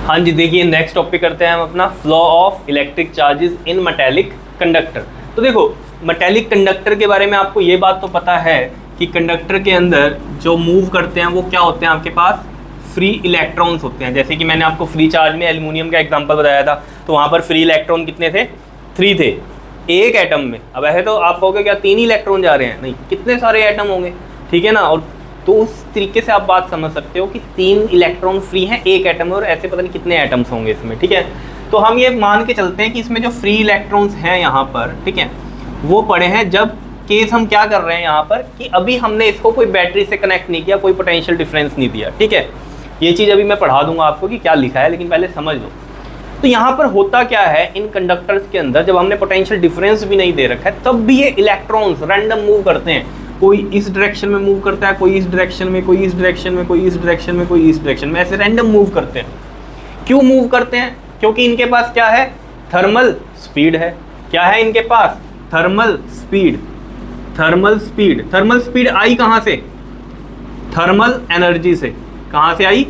हाँ जी, देखिए नेक्स्ट टॉपिक करते हैं हम अपना flow of electric charges in metallic conductor. तो देखो मेटेलिक कंडक्टर के बारे में आपको ये बात तो पता है कि कंडक्टर के अंदर जो मूव करते हैं वो क्या होते हैं, आपके पास फ्री इलेक्ट्रॉन्स होते हैं। जैसे कि मैंने आपको फ्री चार्ज में एल्यूमिनियम का एग्जांपल बताया था, तो वहाँ पर फ्री इलेक्ट्रॉन कितने थे, 3 थे एक एटम में। अब ऐसे तो आप कहोगे क्या 3 ही इलेक्ट्रॉन जा रहे हैं, नहीं, कितने सारे एटम होंगे, ठीक है ना। और तो उस तरीके से आप बात समझ सकते हो कि 3 इलेक्ट्रॉन फ्री हैं एक एटम में, और ऐसे पता नहीं कितने एटम्स होंगे इसमें, ठीक है। तो हम ये मान के चलते हैं कि इसमें जो फ्री इलेक्ट्रॉन्स हैं यहाँ पर, ठीक है, वो पड़े हैं जब केस हम क्या कर रहे हैं यहाँ पर कि अभी हमने इसको कोई बैटरी से कनेक्ट नहीं किया, कोई पोटेंशियल डिफरेंस नहीं दिया, ठीक है। ये चीज़ अभी मैं पढ़ा दूंगा आपको कि क्या लिखा है, लेकिन पहले समझ लो। तो यहाँ पर होता क्या है इन कंडक्टर्स के अंदर, जब हमने पोटेंशियल डिफरेंस भी नहीं दे रखा है तब भी ये इलेक्ट्रॉन्स रैंडम मूव करते हैं। कोई इस डायरेक्शन में मूव करता है, कोई इस डायरेक्शन में, कोई इस डायरेक्शन में, कोई इस डायरेक्शन में, कोई इस डायरेक्शन में, ऐसे रैंडम मूव करते हैं। क्यों मूव करते हैं? क्योंकि इनके पास क्या है, थर्मल स्पीड है। क्या है इनके पास? Thermal speed. Thermal speed, thermal speed आई कहाँ से? थर्मल एनर्जी से। कहाँ से आई?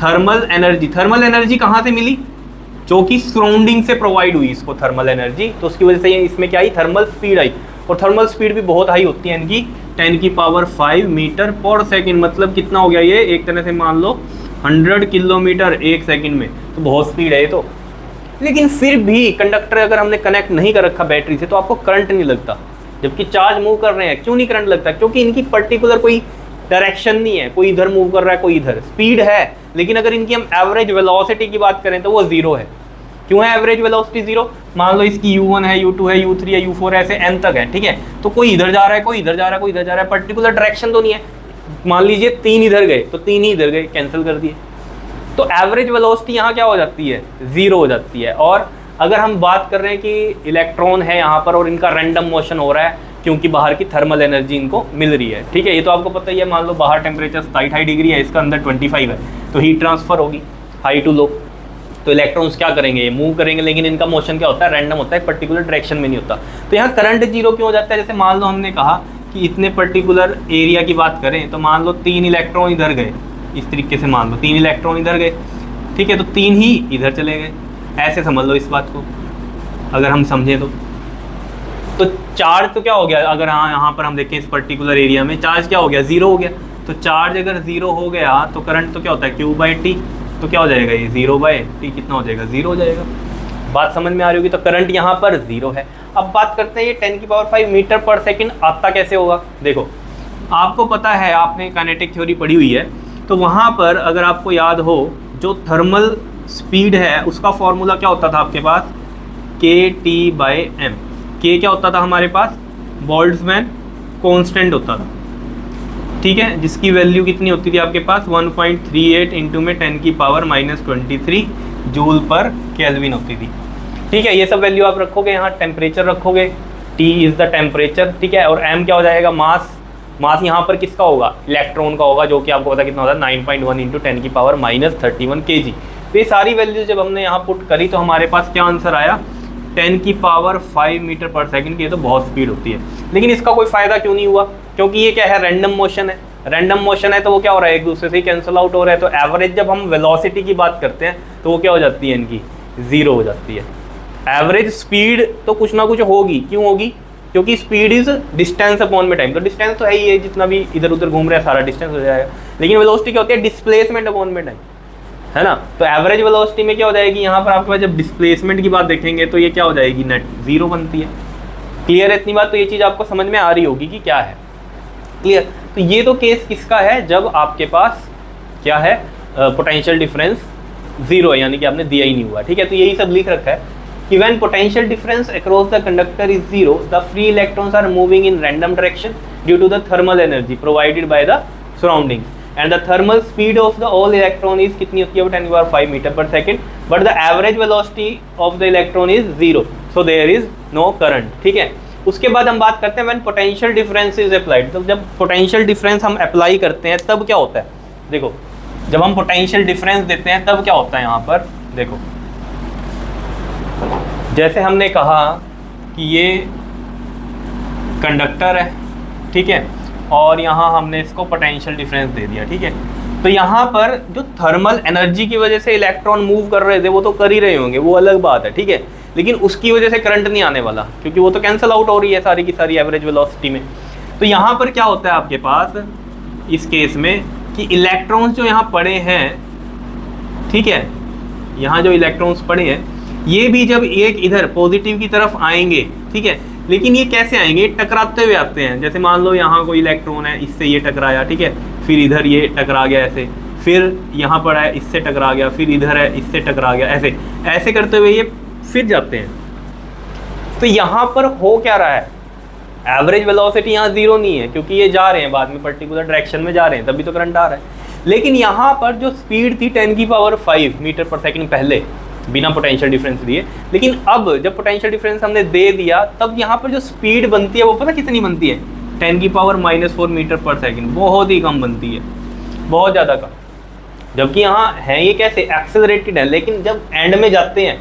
Thermal energy. थर्मल एनर्जी कहाँ से मिली? जो कि सराउंडिंग से प्रोवाइड हुई इसको थर्मल एनर्जी, तो उसकी वजह से इसमें क्या आई, थर्मल स्पीड आई। और थर्मल स्पीड भी बहुत हाई होती है इनकी, 10⁵ मीटर पर सेकंड। मतलब कितना हो गया ये, एक तरह से मान लो 100 किलोमीटर एक सेकंड में, तो बहुत स्पीड है ये तो। लेकिन फिर भी कंडक्टर अगर हमने कनेक्ट नहीं कर रखा बैटरी से तो आपको करंट नहीं लगता, जबकि चार्ज मूव कर रहे हैं। क्यों नहीं करंट लगता? क्योंकि इनकी पर्टिकुलर कोई डायरेक्शन नहीं है, कोई इधर मूव कर रहा है, कोई इधर। स्पीड है, लेकिन अगर इनकी हम एवरेज वेलोसिटी की बात करें तो वो 0 है। क्यों है एवरेज वेलोसिटी 0? मान लो इसकी U1 है, U2 है, U3 है, U4 ऐसे n तक है, ठीक है। तो कोई इधर जा रहा है, कोई इधर जा रहा है, कोई इधर जा रहा है, पर्टिकुलर डायरेक्शन तो नहीं है। मान लीजिए 3 इधर गए तो 3 ही इधर गए, कैंसिल कर दिए। तो एवरेज वेलोसिटी यहाँ क्या हो जाती है, 0 हो जाती है। और अगर हम बात कर रहे हैं कि इलेक्ट्रॉन है यहाँ पर और इनका रैंडम मोशन हो रहा है क्योंकि बाहर की थर्मल एनर्जी इनको मिल रही है, ठीक है। ये तो आपको पता ही है। मान लो बाहर टेम्परेचर 27 डिग्री है, इसका अंदर 25 है, तो हीट ट्रांसफर होगी हाई टू लो। तो इलेक्ट्रॉन्स क्या करेंगे, ये मूव करेंगे, लेकिन इनका मोशन क्या होता है, रैंडम होता है, पर्टिकुलर डायरेक्शन में नहीं होता। तो यहाँ करंट 0 क्यों हो जाता है? जैसे मान लो हमने कहा कि इतने पर्टिकुलर एरिया की बात करें तो मान लो 3 इलेक्ट्रॉन इधर गए, इस तरीके से मान लो 3 इलेक्ट्रॉन इधर गए, ठीक है, तो 3 ही इधर चले गए। ऐसे समझ लो इस बात को, अगर हम समझें तो चार्ज तो क्या हो गया, अगर हाँ यहाँ पर हम देखें इस पर्टिकुलर एरिया में चार्ज क्या हो गया, 0 हो गया। तो चार्ज अगर 0 हो गया तो करंट तो क्या होता है, Q/T। तो क्या हो जाएगा ये, 0/T कितना हो जाएगा, 0 हो जाएगा। बात समझ में आ रही होगी। तो करंट यहाँ पर 0 है। अब बात करते हैं ये 10⁵ मीटर पर सेकंड आता कैसे होगा। देखो आपको पता है, आपने काइनेटिक थ्योरी पढ़ी हुई है, तो वहाँ पर अगर आपको याद हो जो थर्मल स्पीड है उसका फॉर्मूला क्या होता था आपके पास, kT/m। K क्या होता था हमारे पास, बोल्ट्जमैन कांस्टेंट होता था, ठीक है, जिसकी वैल्यू कितनी होती थी आपके पास, 1.38 इंटू में 10⁻⁻23 जूल पर केल्विन होती थी, ठीक है। ये सब वैल्यू आप रखोगे, यहाँ टेम्परेचर रखोगे, T इज़ द टेम्परेचर, ठीक है। और M क्या हो जाएगा, मास। मास यहाँ पर किसका होगा, इलेक्ट्रॉन का होगा, जो कि आपको पता कितना होता है, 9.1 इंटू 10⁻31 kg। तो ये सारी वैल्यूज जब हमने यहाँ पुट करी तो हमारे पास क्या आंसर आया, 10⁵ मीटर पर सेकंड की। ये तो बहुत स्पीड होती है, लेकिन इसका कोई फ़ायदा क्यों नहीं हुआ, क्योंकि ये क्या है, रैंडम मोशन है। रैंडम मोशन है तो वो क्या हो रहा है, एक दूसरे से ही कैंसिल आउट हो रहा है। तो एवरेज जब हम वेलोसिटी की बात करते हैं तो वो क्या हो जाती है, इनकी 0 हो जाती है। एवरेज स्पीड तो कुछ ना कुछ होगी, क्यों होगी, क्योंकि स्पीड इज डिस्टेंस अपॉन में टाइम। तो डिस्टेंस तो है ही है, जितना भी इधर उधर घूम रहा है सारा डिस्टेंस हो जाएगा। लेकिन वेलोसिटी क्या होती है, डिस्प्लेसमेंट अपॉन में टाइम, है ना। तो एवरेज वेलोसिटी में क्या हो जाएगी, यहाँ पर आपके पास जब डिस्प्लेसमेंट की बात देखेंगे तो ये क्या हो जाएगी, नेट 0 बनती है। क्लियर है इतनी बात? तो ये चीज़ आपको समझ में आ रही होगी कि क्या है, क्लियर। तो ये तो केस किसका है, जब आपके पास क्या है, पोटेंशियल डिफरेंस 0 है, यानी कि आपने दिया ही नहीं हुआ, ठीक है। तो यही सब लिख रखा है कि when potential difference across the conductor is 0 the free electrons are moving in random direction due to the thermal energy provided by the surroundings and the thermal speed of the all electron is कितनी होती है, 10⁵ metre पर second, but the average velocity of the electron is 0, so there is no current, ठीक है। उसके बाद हम बात करते हैं when potential difference is applied। तो जब potential difference हम अप्लाई करते हैं तब क्या होता है, देखो जब हम potential difference देते हैं तब क्या होता है, यहाँ पर देखो जैसे हमने कहा कि ये कंडक्टर है, ठीक है, और यहाँ हमने इसको पोटेंशियल डिफरेंस दे दिया, ठीक है। तो यहाँ पर जो थर्मल एनर्जी की वजह से इलेक्ट्रॉन मूव कर रहे थे वो तो कर ही रहे होंगे, वो अलग बात है, ठीक है, लेकिन उसकी वजह से करंट नहीं आने वाला क्योंकि वो तो कैंसिल आउट हो रही है सारी की सारी एवरेज वेलोसिटी में। तो यहाँ पर क्या होता है आपके पास इस केस में कि इलेक्ट्रॉन्स जो यहाँ पड़े हैं, ठीक है, यहाँ जो इलेक्ट्रॉन्स पड़े हैं ये भी जब एक इधर पॉजिटिव की तरफ आएंगे, ठीक है, लेकिन ये कैसे आएंगे, टकराते हुए आते हैं। जैसे मान लो यहाँ कोई इलेक्ट्रॉन है, इससे ये टकराया, ठीक है, फिर इधर ये टकरा गया ऐसे, फिर यहाँ पर है इससे टकरा गया, फिर इधर है इससे टकरा गया, ऐसे ऐसे करते हुए ये फिर जाते हैं। तो यहाँ पर हो क्या रहा है, एवरेज वेलोसिटी यहाँ जीरो नहीं है क्योंकि ये जा रहे हैं बाद में पर्टिकुलर डायरेक्शन में जा रहे हैं, तभी तो करंट आ रहा है। लेकिन यहाँ पर जो स्पीड थी 10⁵ मीटर पर सेकंड पहले बिना पोटेंशियल डिफरेंस दिए, लेकिन अब जब पोटेंशियल डिफरेंस हमने दे दिया तब यहाँ पर जो स्पीड बनती है वो पता कितनी बनती है, 10⁻⁻⁴ मीटर पर सेकंड, बहुत ही कम बनती है, बहुत ज़्यादा कम। जबकि यहाँ है ये कैसे एक्सेलरेटेड है, लेकिन जब एंड में जाते हैं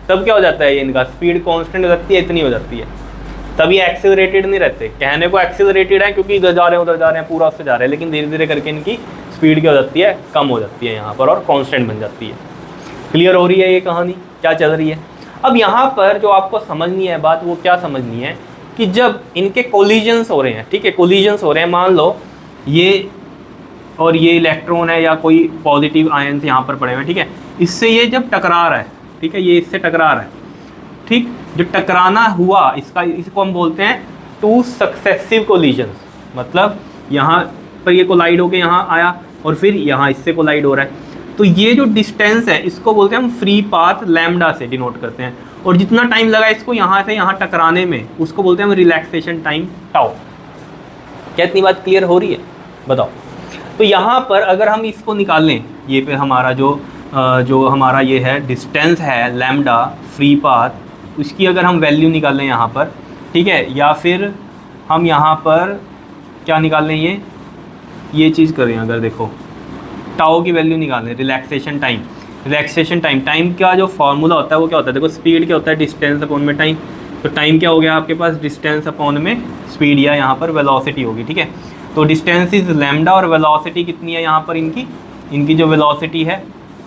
तब क्या हो जाता है, ये इनका स्पीड कांस्टेंट हो जाती है, इतनी हो जाती है, तब ये एक्सेलरेटेड नहीं रहते। कहने को एक्सेलरेटेड है क्योंकि इधर जा रहे हैं उधर जा रहे हैं पूरा उससे जा रहे हैं, लेकिन धीरे धीरे करके इनकी स्पीड क्या हो जाती है, कम हो जाती है यहाँ पर और कांस्टेंट बन जाती है। क्लियर हो रही है ये कहानी क्या चल रही है। अब यहाँ पर जो आपको समझनी है बात वो क्या समझनी है कि जब इनके कोलिजन्स हो रहे हैं, ठीक है, कोलिजन्स हो रहे हैं, मान लो ये और ये इलेक्ट्रॉन है या कोई पॉजिटिव आयन्स यहाँ पर पड़े हुए हैं, ठीक है, इससे ये जब टकरा रहा है, ठीक है, ये इससे टकरा रहा है, ठीक, जो टकराना हुआ इसको हम बोलते हैं टू सक्सेसिव कोलिजन्स। मतलब यहाँ पर ये कोलाइड होके यहाँ आया और फिर यहाँ इससे कोलाइड हो रहा है, तो ये जो डिस्टेंस है इसको बोलते हैं हम फ्री पाथ लैम्डा से डिनोट करते हैं, और जितना टाइम लगा इसको यहाँ से यहाँ टकराने में उसको बोलते हैं हम रिलैक्सेशन टाइम टाउ। क्या इतनी बात क्लियर हो रही है, बताओ। तो यहाँ पर अगर हम इसको निकालें, ये पे हमारा जो हमारा ये है डिस्टेंस है लैम्डा फ्री पाथ, उसकी अगर हम वैल्यू निकालें यहाँ पर, ठीक है, या फिर हम यहाँ पर क्या निकालें, ये चीज़ करें, अगर देखो टाओ की वैल्यू निकालें, रिलैक्सेशन टाइम का जो फॉर्मूला होता है वो क्या होता है, देखो स्पीड क्या होता है, डिस्टेंस अपॉन में टाइम। तो टाइम क्या हो गया आपके पास, डिस्टेंस अपॉन में स्पीड, या यहाँ पर वेलोसिटी होगी, ठीक है। तो डिस्टेंस इज लैम्डा और वेलोसिटी कितनी है यहाँ पर, इनकी जो वेलोसिटी है,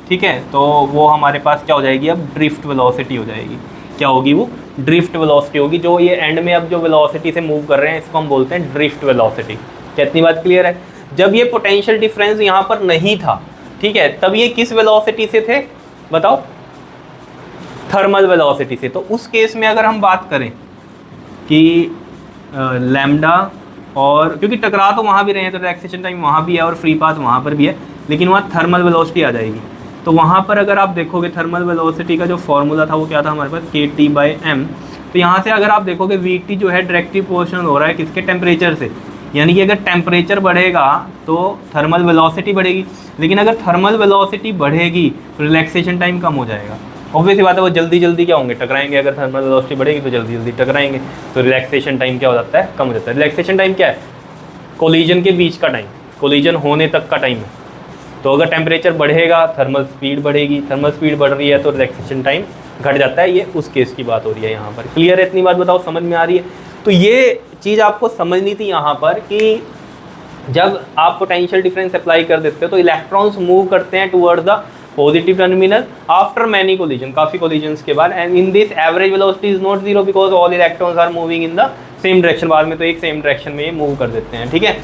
ठीक है, तो वो हमारे पास क्या हो जाएगी, अब ड्रिफ्ट वेलोसिटी हो जाएगी। क्या होगी वो, ड्रिफ्ट वेलोसिटी होगी। जो ये एंड में अब जो वेलोसिटी से मूव कर रहे हैं इसको हम बोलते हैं ड्रिफ्ट वेलोसिटी। क्या इतनी बात क्लियर है। जब ये पोटेंशियल डिफरेंस यहाँ पर नहीं था, ठीक है, तब ये किस वेलोसिटी से थे बताओ, थर्मल वेलोसिटी से। तो उस केस में अगर हम बात करें कि लैम्डा, और क्योंकि टकरा तो वहाँ भी रहे हैं तो रिलैक्सेशन टाइम वहाँ भी है और फ्री पाथ वहाँ पर भी है, लेकिन वहाँ थर्मल वेलोसिटी आ जाएगी। तो वहाँ पर अगर आप देखोगे थर्मल वेलोसिटी का जो फॉर्मूला था वो क्या था हमारे पास, kT/m। तो यहाँ से अगर आप देखोगे Vt जो है डायरेक्टली प्रोपोर्शनल हो रहा है किसके, टेम्परेचर से। यानी कि अगर टेम्परेचर बढ़ेगा तो थर्मल वेलोसिटी बढ़ेगी, लेकिन अगर थर्मल वेलोसिटी बढ़ेगी तो रिलैक्सेशन टाइम कम हो जाएगा। ऑब्वियस बात है, वो जल्दी जल्दी क्या होंगे, टकराएंगे। अगर थर्मल वेलोसिटी बढ़ेगी तो जल्दी जल्दी टकराएंगे, तो रिलैक्सेशन टाइम क्या हो जाता है, कम हो जाता है। रिलैक्सेशन टाइम क्या है, कोलिजन के बीच का टाइम, कोलिजन होने तक का टाइम है। तो अगर टेम्परेचर बढ़ेगा थर्मल स्पीड बढ़ेगी, थर्मल स्पीड बढ़ रही है तो रिलैक्सेशन टाइम घट जाता है। ये उस केस की बात हो रही है यहाँ पर। क्लियर है इतनी बात, बताओ समझ में आ रही है। तो ये चीज़ आपको समझनी थी यहाँ पर कि जब आप पोटेंशियल डिफरेंस अप्लाई कर देते हो तो इलेक्ट्रॉन्स मूव करते हैं towards the positive terminal after many collision, काफ़ी कोलिजन्स के बाद। And in this average velocity is not zero because all electrons are moving in the same direction. बाद में तो एक सेम डायरेक्शन में ये मूव कर देते हैं, ठीक है।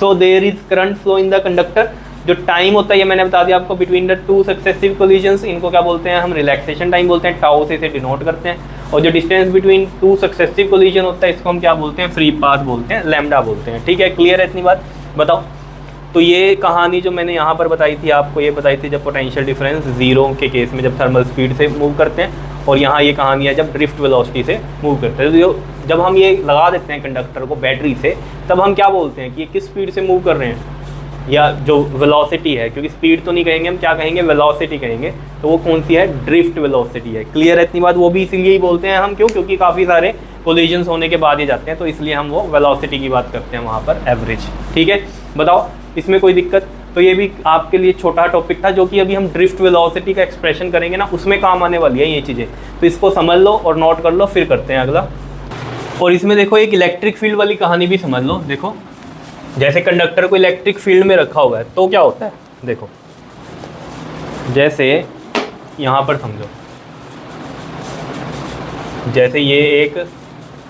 So there is current flow in the conductor. जो टाइम होता है ये मैंने बता दिया आपको, between the two successive collisions, इनको क्या बोलते हैं हम, रिलैक्सेशन टाइम बोलते हैं, टाउ से इसे डिनोट करते हैं। और जो distance between two successive collision होता है इसको हम क्या बोलते हैं, फ्री पाथ बोलते हैं, लैम्डा बोलते हैं, ठीक है। क्लियर है इतनी बात, बताओ। तो ये कहानी जो मैंने यहाँ पर बताई थी आपको, ये बताई थी जब पोटेंशियल डिफरेंस जीरो के केस में जब थर्मल स्पीड से मूव करते हैं, और यहाँ ये कहानी है जब ड्रिफ्ट वेलोसिटी से मूव करते हैं। तो जब हम ये लगा देते हैं कंडक्टर को बैटरी से, तब हम क्या बोलते हैं कि ये किस स्पीड से मूव कर रहे हैं, या जो वेलोसिटी है, क्योंकि स्पीड तो नहीं कहेंगे हम, क्या कहेंगे, वेलोसिटी कहेंगे। तो वो कौन सी है, ड्रिफ्ट वेलोसिटी है। क्लियर है इतनी बात। वो भी इसीलिए ही बोलते हैं हम, क्यों, क्योंकि काफ़ी सारे कोलिजन्स होने के बाद ही जाते हैं, तो इसलिए हम वो वेलोसिटी की बात करते हैं वहाँ पर, एवरेज, ठीक है। बताओ इसमें कोई दिक्कत। तो ये भी आपके लिए छोटा टॉपिक था, जो कि अभी हम ड्रिफ्ट वेलोसिटी का एक्सप्रेशन करेंगे ना, उसमें काम आने वाली है ये चीज़ें। तो इसको समझ लो और नोट कर लो, फिर करते हैं अगला। और इसमें देखो एक इलेक्ट्रिक फील्ड वाली कहानी भी समझ लो। देखो जैसे कंडक्टर को इलेक्ट्रिक फील्ड में रखा हुआ है तो क्या होता है, देखो जैसे यहाँ पर समझो, जैसे ये एक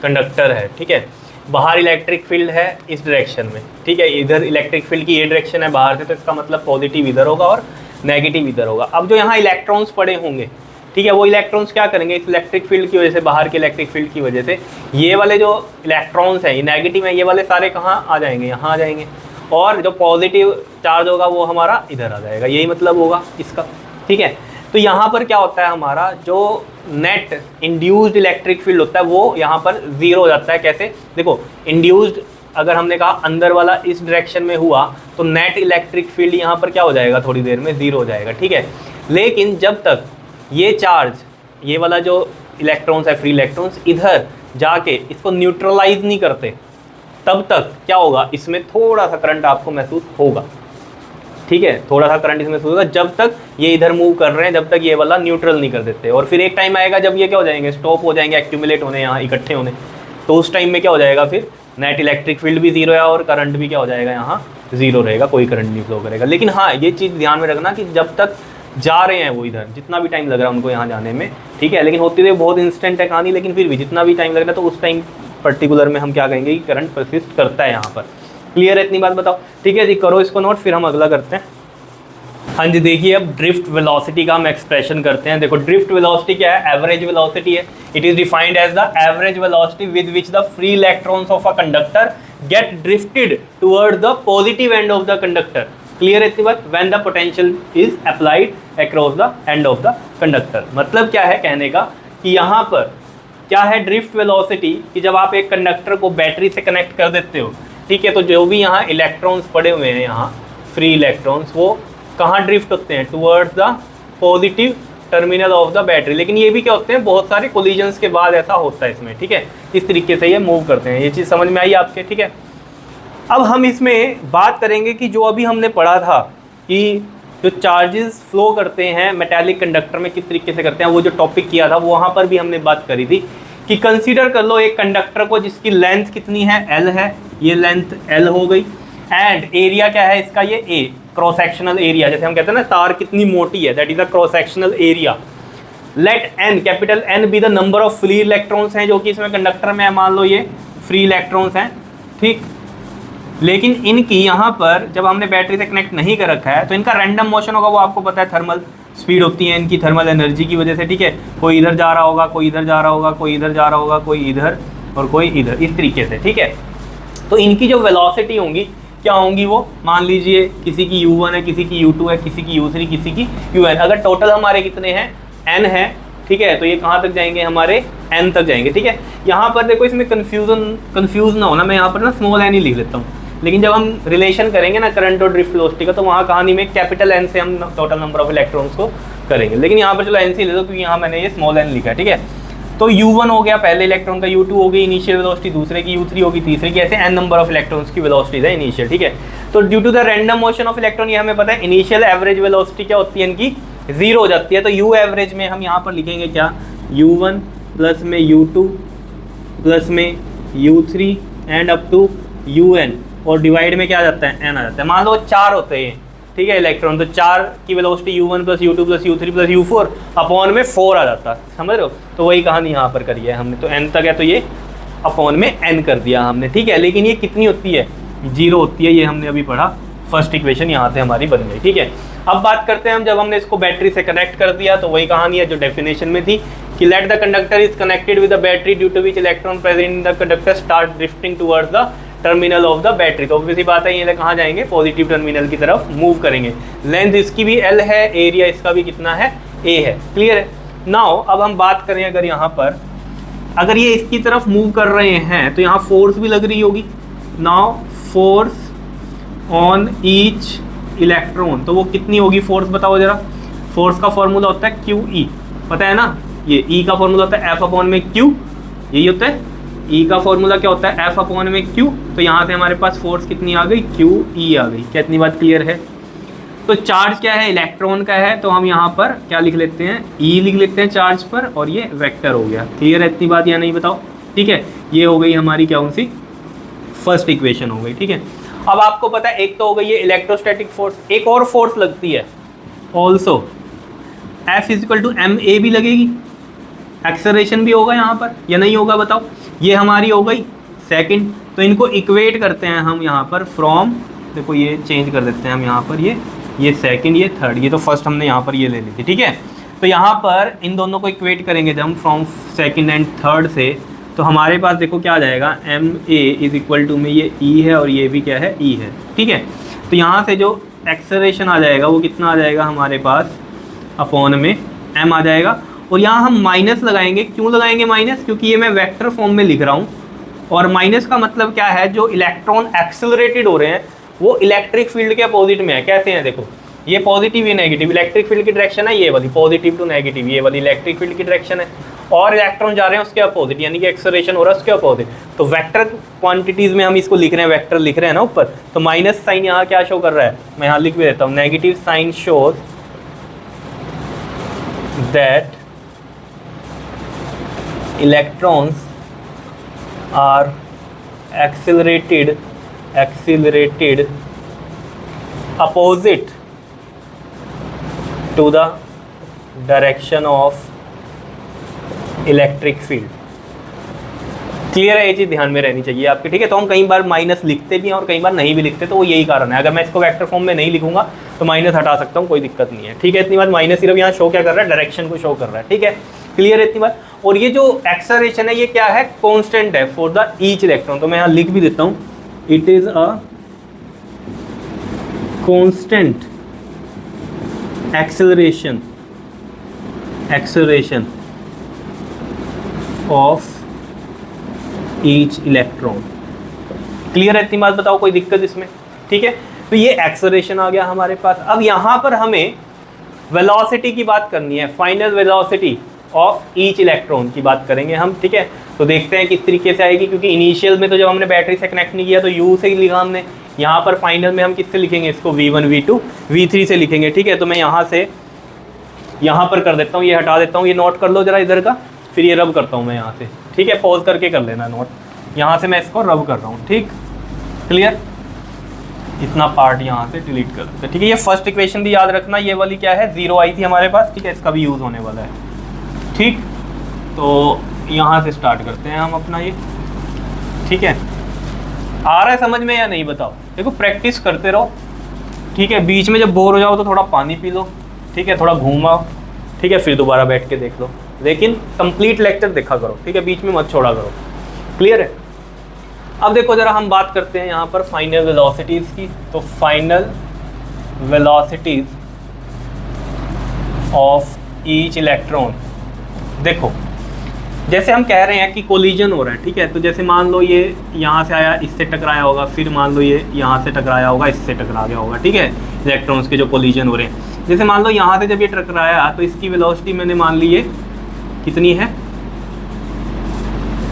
कंडक्टर है, ठीक है, बाहर इलेक्ट्रिक फील्ड है इस डायरेक्शन में, ठीक है, इधर इलेक्ट्रिक फील्ड की ये डायरेक्शन है बाहर से, तो इसका मतलब पॉजिटिव इधर होगा और नेगेटिव इधर होगा। अब जो यहाँ इलेक्ट्रॉन्स पड़े होंगे, ठीक है, वो इलेक्ट्रॉन्स क्या करेंगे, इस इलेक्ट्रिक फील्ड की वजह से, बाहर के इलेक्ट्रिक फील्ड की वजह से ये वाले जो इलेक्ट्रॉन्स हैं, ये नेगेटिव हैं, ये वाले सारे कहाँ आ जाएंगे, यहाँ आ जाएंगे, और जो पॉजिटिव चार्ज होगा वो हमारा इधर आ जाएगा, यही मतलब होगा इसका, ठीक है। तो यहाँ पर क्या होता है, हमारा जो नेट इंड्यूस्ड इलेक्ट्रिक फील्ड होता है वो यहाँ पर ज़ीरो हो जाता है। कैसे, देखो इंड्यूस्ड अगर हमने कहा अंदर वाला इस डायरेक्शन में हुआ तो नेट इलेक्ट्रिक फील्ड यहाँ पर क्या हो जाएगा, थोड़ी देर में ज़ीरो हो जाएगा, ठीक है। लेकिन जब तक ये चार्ज, ये वाला जो इलेक्ट्रॉन्स है, फ्री इलेक्ट्रॉन्स, इधर जाके इसको न्यूट्रलाइज नहीं करते, तब तक क्या होगा, इसमें थोड़ा सा करंट आपको महसूस होगा, ठीक है, थोड़ा सा करंट इसमें होगा, जब तक ये इधर मूव कर रहे हैं, जब तक ये वाला न्यूट्रल नहीं कर देते। और फिर एक टाइम आएगा जब ये क्या हो जाएंगे, स्टॉप हो जाएंगे एक्यूमुलेट होने, यहाँ इकट्ठे होने, तो उस टाइम में क्या हो जाएगा, फिर नेट इलेक्ट्रिक फील्ड भी जीरो है और करंट भी क्या हो जाएगा, यहाँ जीरो रहेगा, कोई करंट नहीं फ्लो करेगा। लेकिन हाँ, ये चीज़ ध्यान में रखना कि जब तक जा रहे हैं वो इधर, जितना भी टाइम लग रहा है उनको यहाँ जाने में, ठीक है, लेकिन होती है बहुत इंस्टेंट है कहानी, लेकिन फिर भी जितना भी टाइम लग रहा है तो उस टाइम पर्टिकुलर में हम क्या कहेंगे कि करंट परसिस्ट करता है यहाँ पर। क्लियर है, इतनी बात बताओ, ठीक है जी, करो इसको नोट, फिर हम अगला करते हैं। हाँ जी, देखिए अब ड्रिफ्ट वेलोसिटी का हम एक्सप्रेशन करते हैं। देखो ड्रिफ्ट वेलोसिटी क्या है, एवरेज वेलोसिटी है। It is defined as the average velocity with which the free electrons of a conductor get drifted toward the positive end of the conductor. Clear है इतनी बात, when the potential is applied across the end of the conductor. मतलब क्या है कहने का कि यहाँ पर क्या है ड्रिफ्ट वेलोसिटी, कि जब आप एक कंडक्टर को बैटरी से कनेक्ट कर देते हो, ठीक है, तो जो भी यहाँ इलेक्ट्रॉन्स पड़े हुए हैं, यहाँ फ्री इलेक्ट्रॉन्स, वो कहाँ ड्रिफ्ट होते हैं, towards the positive terminal of the battery. लेकिन ये भी क्या होते हैं, बहुत सारे कोलिजन्स के बाद ऐसा होता है इसमें, ठीक है, इस तरीके से ये मूव करते हैं। ये चीज़ समझ में आई आपके, ठीक है। अब हम इसमें बात करेंगे कि जो अभी हमने पढ़ा था कि जो चार्जेस फ्लो करते हैं मेटालिक कंडक्टर में किस तरीके से करते हैं, वो जो टॉपिक किया था वहाँ पर भी हमने बात करी थी कि कंसीडर कर लो एक कंडक्टर को जिसकी लेंथ कितनी है, L है, ये लेंथ L हो गई, एंड एरिया क्या है इसका, ये A, क्रॉस सेक्शनल एरिया, जैसे हम कहते हैं ना तार कितनी मोटी है, that is the cross sectional area. Let N, capital N be the number of free electrons हैं जो कि इसमें कंडक्टर में है, मान लो ये फ्री इलेक्ट्रॉन्स हैं, ठीक। लेकिन इनकी यहाँ पर जब हमने बैटरी से कनेक्ट नहीं कर रखा है तो इनका रैंडम मोशन होगा, वो आपको पता है, थर्मल स्पीड होती है इनकी थर्मल एनर्जी की वजह से, ठीक है। कोई इधर जा रहा होगा, कोई इधर जा रहा होगा, कोई इधर जा रहा होगा, कोई इधर और कोई इधर, इस तरीके से, ठीक है। तो इनकी जो वेलोसिटी होंगी क्या होंगी, वो मान लीजिए किसी की U1 है, किसी की U2 है, किसी की U3, किसी की UN। अगर टोटल हमारे कितने हैं, N है, ठीक है, तो ये कहाँ तक जाएंगे, हमारे N तक जाएंगे, ठीक है। यहाँ पर देखो इसमें कंफ्यूज ना होना, मैं यहाँ पर ना स्मॉल n ही लिख लेता हूँ, लेकिन जब हम रिलेशन करेंगे ना करंट और ड्रिफ्ट वेलोसिटी का, तो वहाँ कहानी में कैपिटल N से हम टोटल नंबर ऑफ इलेक्ट्रॉन्स को करेंगे। लेकिन यहाँ पर चलो N से ले लो, क्योंकि यहाँ मैंने ये स्मॉल n लिखा है, ठीक है। तो U1 हो गया पहले इलेक्ट्रॉन का, U2 हो गई इनिशियल वेलोसिटी, दूसरे की U3 होगी, तीसरे की, ऐसे n नंबर ऑफ इलेक्ट्रॉन्स की वेलोसिटीज है इनिशियल, ठीक है। तो due to the random motion of electron, ये हमें पता है इनिशियल एवरेज वेलोसिटी क्या होती है इनकी, जीरो हो जाती है। तो U एवरेज में हम यहाँ पर लिखेंगे क्या, U1 प्लस में U2 प्लस में U3 and up to UN, और डिवाइड में क्या आ जाता है, n आ जाता है। मान लो 4 होते हैं, ठीक है, इलेक्ट्रॉन, तो 4 की velocity U1 plus U2 plus U3 plus U4 upon में 4 आ जाता, समझ रहे हो। तो वही कहानी यहाँ पर करी है हमने, तो n तक है तो ये अपॉन में n कर दिया हमने, ठीक है। लेकिन ये कितनी होती है, 0 होती है, ये हमने अभी पढ़ा, फर्स्ट इक्वेशन यहाँ से हमारी बन गई, ठीक है। अब बात करते हैं हम, जब हमने इसको बैटरी से कनेक्ट कर दिया तो वही कहानी है जो डेफिनेशन में थी कि let the conductor is connected with the battery due to which electron present in the conductor start drifting towards the terminal of the battery. तो ऑब्वियसली बात है ये कहाँ जाएंगे, पॉजिटिव टर्मिनल की तरफ मूव करेंगे। लेंथ इसकी भी L है, एरिया इसका भी कितना है, A है। क्लियर है। नाउ अब हम बात करें, अगर यहाँ पर अगर ये इसकी तरफ मूव कर रहे हैं तो यहाँ फोर्स भी लग रही होगी। Now force on each electron, तो वो कितनी होगी फोर्स, बताओ जरा। फोर्स का फॉर्मूला होता है QE, पता है ना, ये E का फॉर्मूला होता है F अपॉन में Q, यही होता है। E का फॉर्मूला क्या होता है, F अपॉन में Q। तो यहाँ से हमारे पास फोर्स कितनी आ गई, QE आ गई। क्या इतनी बात क्लियर है। तो चार्ज क्या है, इलेक्ट्रॉन का है, तो हम यहाँ पर क्या लिख लेते हैं, E लिख लेते हैं चार्ज पर, और ये वेक्टर हो गया। क्लियर है इतनी बात या नहीं, बताओ। ठीक है, ये हो गई हमारी क्या सी फर्स्ट इक्वेशन हो गई। ठीक है, अब आपको पता है एक तो हो गई ये इलेक्ट्रोस्टैटिक फोर्स, एक और फोर्स लगती है also, F equal to m a भी लगेगी, एक्सेलरेशन भी होगा यहाँ पर या नहीं होगा बताओ। ये हमारी हो गई सेकंड, तो इनको इक्वेट करते हैं हम यहाँ पर फ्रॉम, देखो ये चेंज कर देते हैं हम यहाँ पर, ये सेकंड, ये थर्ड, ये तो फर्स्ट हमने यहाँ पर ये ले ली थी, ठीक है। तो यहाँ पर इन दोनों को इक्वेट करेंगे जब हम फ्रॉम सेकंड एंड थर्ड से, तो हमारे पास देखो क्या आ जाएगा, m a is equal to में ये ई है और ये भी क्या है, ई है, ठीक है। तो यहाँ से जो एक्सेलरेशन आ जाएगा वो कितना आ जाएगा हमारे पास, अपॉन में एम आ जाएगा। और यहाँ हम माइनस लगाएंगे, क्यों लगाएंगे माइनस, क्योंकि ये मैं वेक्टर फॉर्म में लिख रहा हूँ, और माइनस का मतलब क्या है, जो इलेक्ट्रॉन एक्सेलरेटेड हो रहे हैं वो इलेक्ट्रिक फील्ड के अपोजिट में है। कैसे हैं देखो, ये पॉजिटिव ये नेगेटिव, इलेक्ट्रिक फील्ड की डायरेक्शन है ये वाली, पॉजिटिव टू नेगेटिव, ये वाली इलेक्ट्रिक फील्ड की डायरेक्शन है, और इलेक्ट्रॉन जा रहे हैं उसके अपोजिट, यानी कि एक्सेलरेशन हो रहा है उसके अपोजिट। तो वेक्टर क्वांटिटीज में हम इसको लिख रहे हैं, वेक्टर लिख रहे हैं ना ऊपर, तो माइनस साइन यहाँ क्या शो कर रहा है, मैं यहाँ लिख भी देता हूँ, negative sign shows that electrons are accelerated opposite to the direction of electric field। Clear है, ये चीज़ ध्यान में रहनी चाहिए आपके, ठीक है। तो हम कई बार माइनस लिखते भी हैं और कई बार नहीं भी लिखते, तो वो यही कारण है। अगर मैं इसको वेक्टर फॉर्म में नहीं लिखूंगा तो माइनस हटा सकता हूँ, कोई दिक्कत नहीं है, ठीक है। इतनी बात, माइनस सिर्फ यहाँ शो क्या कर रहा है, डायरेक्शन को शो कर रहा है, ठीक है। क्लियर है इतनी बात। और ये जो एक्सेलरेशन है ये क्या है, कांस्टेंट है फॉर द ईच इलेक्ट्रॉन, तो मैं यहाँ लिख भी देता हूँ, it is a constant acceleration of each electron. Clear है इतनी बात, बताओ कोई दिक्कत इसमें, ठीक है। तो ये एक्सेलरेशन आ गया हमारे पास। अब यहाँ पर हमें वेलोसिटी की बात करनी है, final velocity of each electron की बात करेंगे हम, ठीक है। तो देखते हैं किस तरीके से आएगी, क्योंकि इनिशियल में तो जब हमने बैटरी से कनेक्ट नहीं किया तो U से ही लिखा हमने, यहाँ पर फाइनल में हम किससे लिखेंगे इसको, V1 V2 V3 से लिखेंगे, ठीक है। तो मैं यहाँ से यहाँ पर कर देता हूँ, ये हटा देता हूँ, ये नोट कर लो जरा इधर का, फिर ये रब करता हूँ मैं यहाँ से, ठीक है। पॉज करके कर लेना नोट, यहाँ से मैं इसको रब कर रहा हूँ, ठीक, क्लियर। इतना पार्ट यहाँ से डिलीट कर देते हैं, ठीक है। ये फर्स्ट इक्वेशन भी याद रखना, ये वाली क्या है, 0 आई थी हमारे पास, ठीक है, इसका भी यूज़ होने वाला है, ठीक। तो यहाँ से स्टार्ट करते हैं हम अपना ये, ठीक है। आ रहा है समझ में या नहीं बताओ, देखो प्रैक्टिस करते रहो, ठीक है। बीच में जब बोर हो जाओ तो थोड़ा पानी पी लो, ठीक है, थोड़ा घूमाओ, ठीक है, फिर दोबारा बैठ के देख लो, लेकिन कंप्लीट लेक्चर देखा करो, ठीक है, बीच में मत छोड़ा करो, क्लियर है। अब देखो जरा हम बात करते हैं यहाँ पर फाइनल वेलोसिटीज़ की। तो final velocities of each electron, देखो जैसे हम कह रहे हैं कि कोलिजन हो रहा है, ठीक है। तो जैसे मान लो ये यहाँ से आया, इससे टकराया होगा, फिर मान लो ये यहाँ से टकराया होगा, इससे टकरा गया होगा, ठीक है। इलेक्ट्रॉन्स के जो कोलिजन हो रहे हैं, जैसे मान लो यहाँ से जब ये टकराया तो इसकी वेलोसिटी मैंने मान ली ये कितनी है,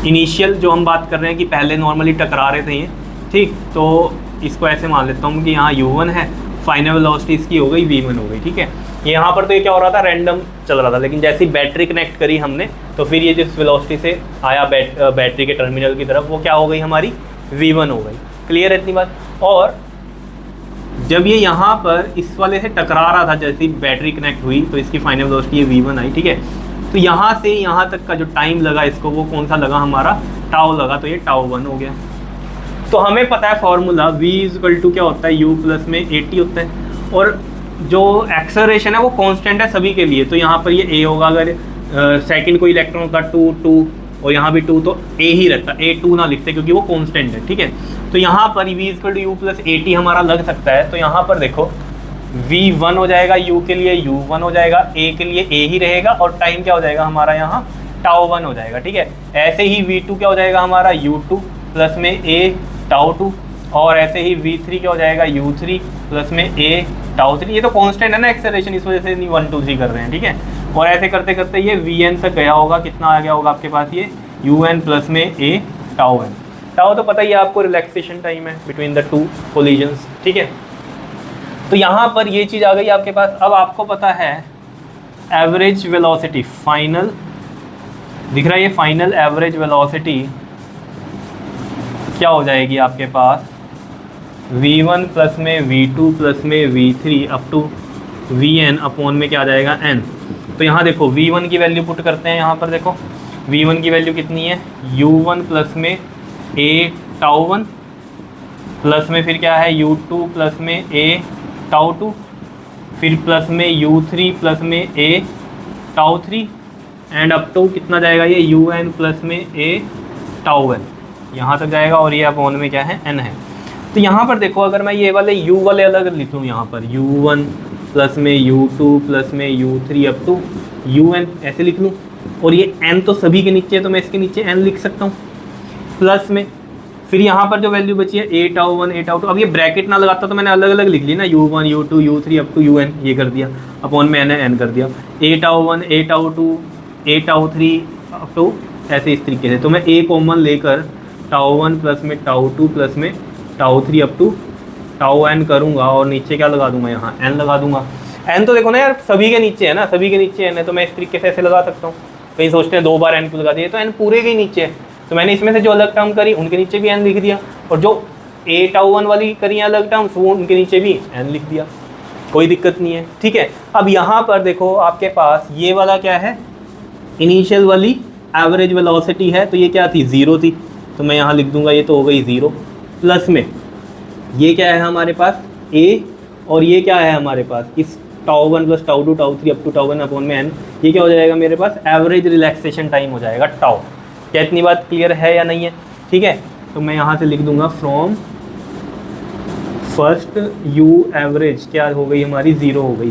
इनिशियल जो हम बात कर रहे हैं कि पहले नॉर्मली टकरा रहे थे ये, ठीक। तो इसको ऐसे मान लेता हूँ कि यहाँ U1 है, फाइनल वेलोसिटी इसकी हो गई V1 हो गई, ठीक है। यहाँ पर तो ये क्या हो रहा था, रैंडम चल रहा था, लेकिन जैसे ही बैटरी कनेक्ट करी हमने तो फिर ये जिस वेलोसिटी से आया बैटरी के टर्मिनल की तरफ, वो क्या हो गई हमारी, V1 हो गई। क्लियर है इतनी बात। और जब ये यहाँ पर इस वाले से टकरा रहा था, जैसे ही बैटरी कनेक्ट हुई तो इसकी फाइनल वेलोसिटी ये V1 आई, ठीक है। तो यहाँ से यहाँ तक का जो टाइम लगा इसको, वो कौन सा लगा हमारा, टाउ लगा, तो ये टाउ1 हो गया। तो हमें पता है फॉर्मूला V इक्वल टू क्या होता है, U प्लस में AT होता है, और जो एक्सेलरेशन है वो कांस्टेंट है सभी के लिए। तो यहाँ पर ये A होगा, अगर सेकंड कोई इलेक्ट्रॉन का 2 और यहाँ भी 2, तो A ही रहता, A2 ना लिखते क्योंकि वो कांस्टेंट है, ठीक है। तो यहाँ पर V equal to U plus AT हमारा लग सकता है। तो यहाँ पर देखो V1 हो जाएगा, U के लिए U1 हो जाएगा, A के लिए A ही रहेगा, और टाइम क्या हो जाएगा हमारा यहाँ टाउ1 हो जाएगा, ठीक है। ऐसे ही V2 क्या हो जाएगा हमारा, U2 प्लस में A टाउ2, और ऐसे ही V3 क्या हो जाएगा, U3 प्लस में A टाउ3। ये तो कांस्टेंट है ना एक्सेलरेशन, इस वजह से नहीं 1 2 3 कर रहे हैं, ठीक है। और ऐसे करते करते ये Vn तक गया होगा, कितना आ गया होगा आपके पास, ये Un प्लस में A टाउ1। टाउ तो पता ही है आपको, रिलैक्सेशन टाइम है बिटवीन द टू कोलिजन्स, ठीक है। तो यहाँ पर ये चीज़ आ गई आपके पास। अब आपको पता है एवरेज वेलोसिटी, फाइनल दिख रहा है ये, फाइनल एवरेज वेलोसिटी क्या हो जाएगी आपके पास, V1 प्लस में V2 प्लस में V3 up to Vn upon में क्या आ जाएगा n। तो यहाँ देखो V1 की वैल्यू पुट करते हैं, यहाँ पर देखो V1 की वैल्यू कितनी है, U1 प्लस में a टाउ 1 प्लस में फिर क्या है U2 प्लस में a टाउ 2 फिर प्लस में U3 प्लस में a tau 3 and up to कितना जाएगा ये UN प्लस में a टाउ n, यहाँ तक जाएगा और ये अपॉन में क्या है n है। तो यहाँ पर देखो अगर मैं ये वाले U वाले अलग लिख लूँ, यहाँ पर U1 प्लस में U2 प्लस में U3 अप टू UN ऐसे लिख लूँ, और ये n तो सभी के नीचे है तो मैं इसके नीचे n लिख सकता हूँ प्लस में फिर यहाँ पर जो वैल्यू बची है a टाउ 1 a टाउ 2। अब ये ब्रैकेट ना लगाता तो मैंने अलग अलग लिख ली ना, U1 U2 U3 up to UN ये कर दिया, अपॉन में n कर दिया, a tau 1 a tau 2 a tau 3 up to ऐसे इस तरीके से। तो मैं a कॉमन लेकर टाउ 1 प्लस में टाउ 2 प्लस में tau 3 up to tau n करूँगा और नीचे क्या लगा दूंगा, यहाँ n लगा दूंगा। n तो देखो ना यार सभी के नीचे है ना, सभी के नीचे n है, तो मैं इस तरीके से ऐसे लगा सकता हूँ। कहीं सोचते हैं 2 बार n क्यों लगा दिए, तो n पूरे के ही नीचे है, तो मैंने इसमें से जो अलग टर्म करी उनके नीचे भी n लिख दिया, और जो a टाउ 1 वाली करी है अलग टर्म्स वो उनके नीचे भी n लिख दिया, कोई दिक्कत नहीं है। ठीक है, अब यहाँ पर देखो आपके पास ये वाला क्या है, इनिशियल वाली एवरेज वेलोसिटी है, तो ये क्या थी 0 थी, तो मैं यहाँ लिख दूंगा ये तो हो गई 0, प्लस में ये क्या है हमारे पास a, और ये क्या है हमारे पास इस tau 1 plus tau 2 tau 3 up to tau 1 upon में n, ये क्या हो जाएगा मेरे पास एवरेज रिलैक्सेशन टाइम हो जाएगा टाउ। क्या इतनी बात क्लियर है या नहीं है? ठीक है, तो मैं यहाँ से लिख दूंगा फ्रॉम फर्स्ट u एवरेज क्या हो गई हमारी 0 हो गई,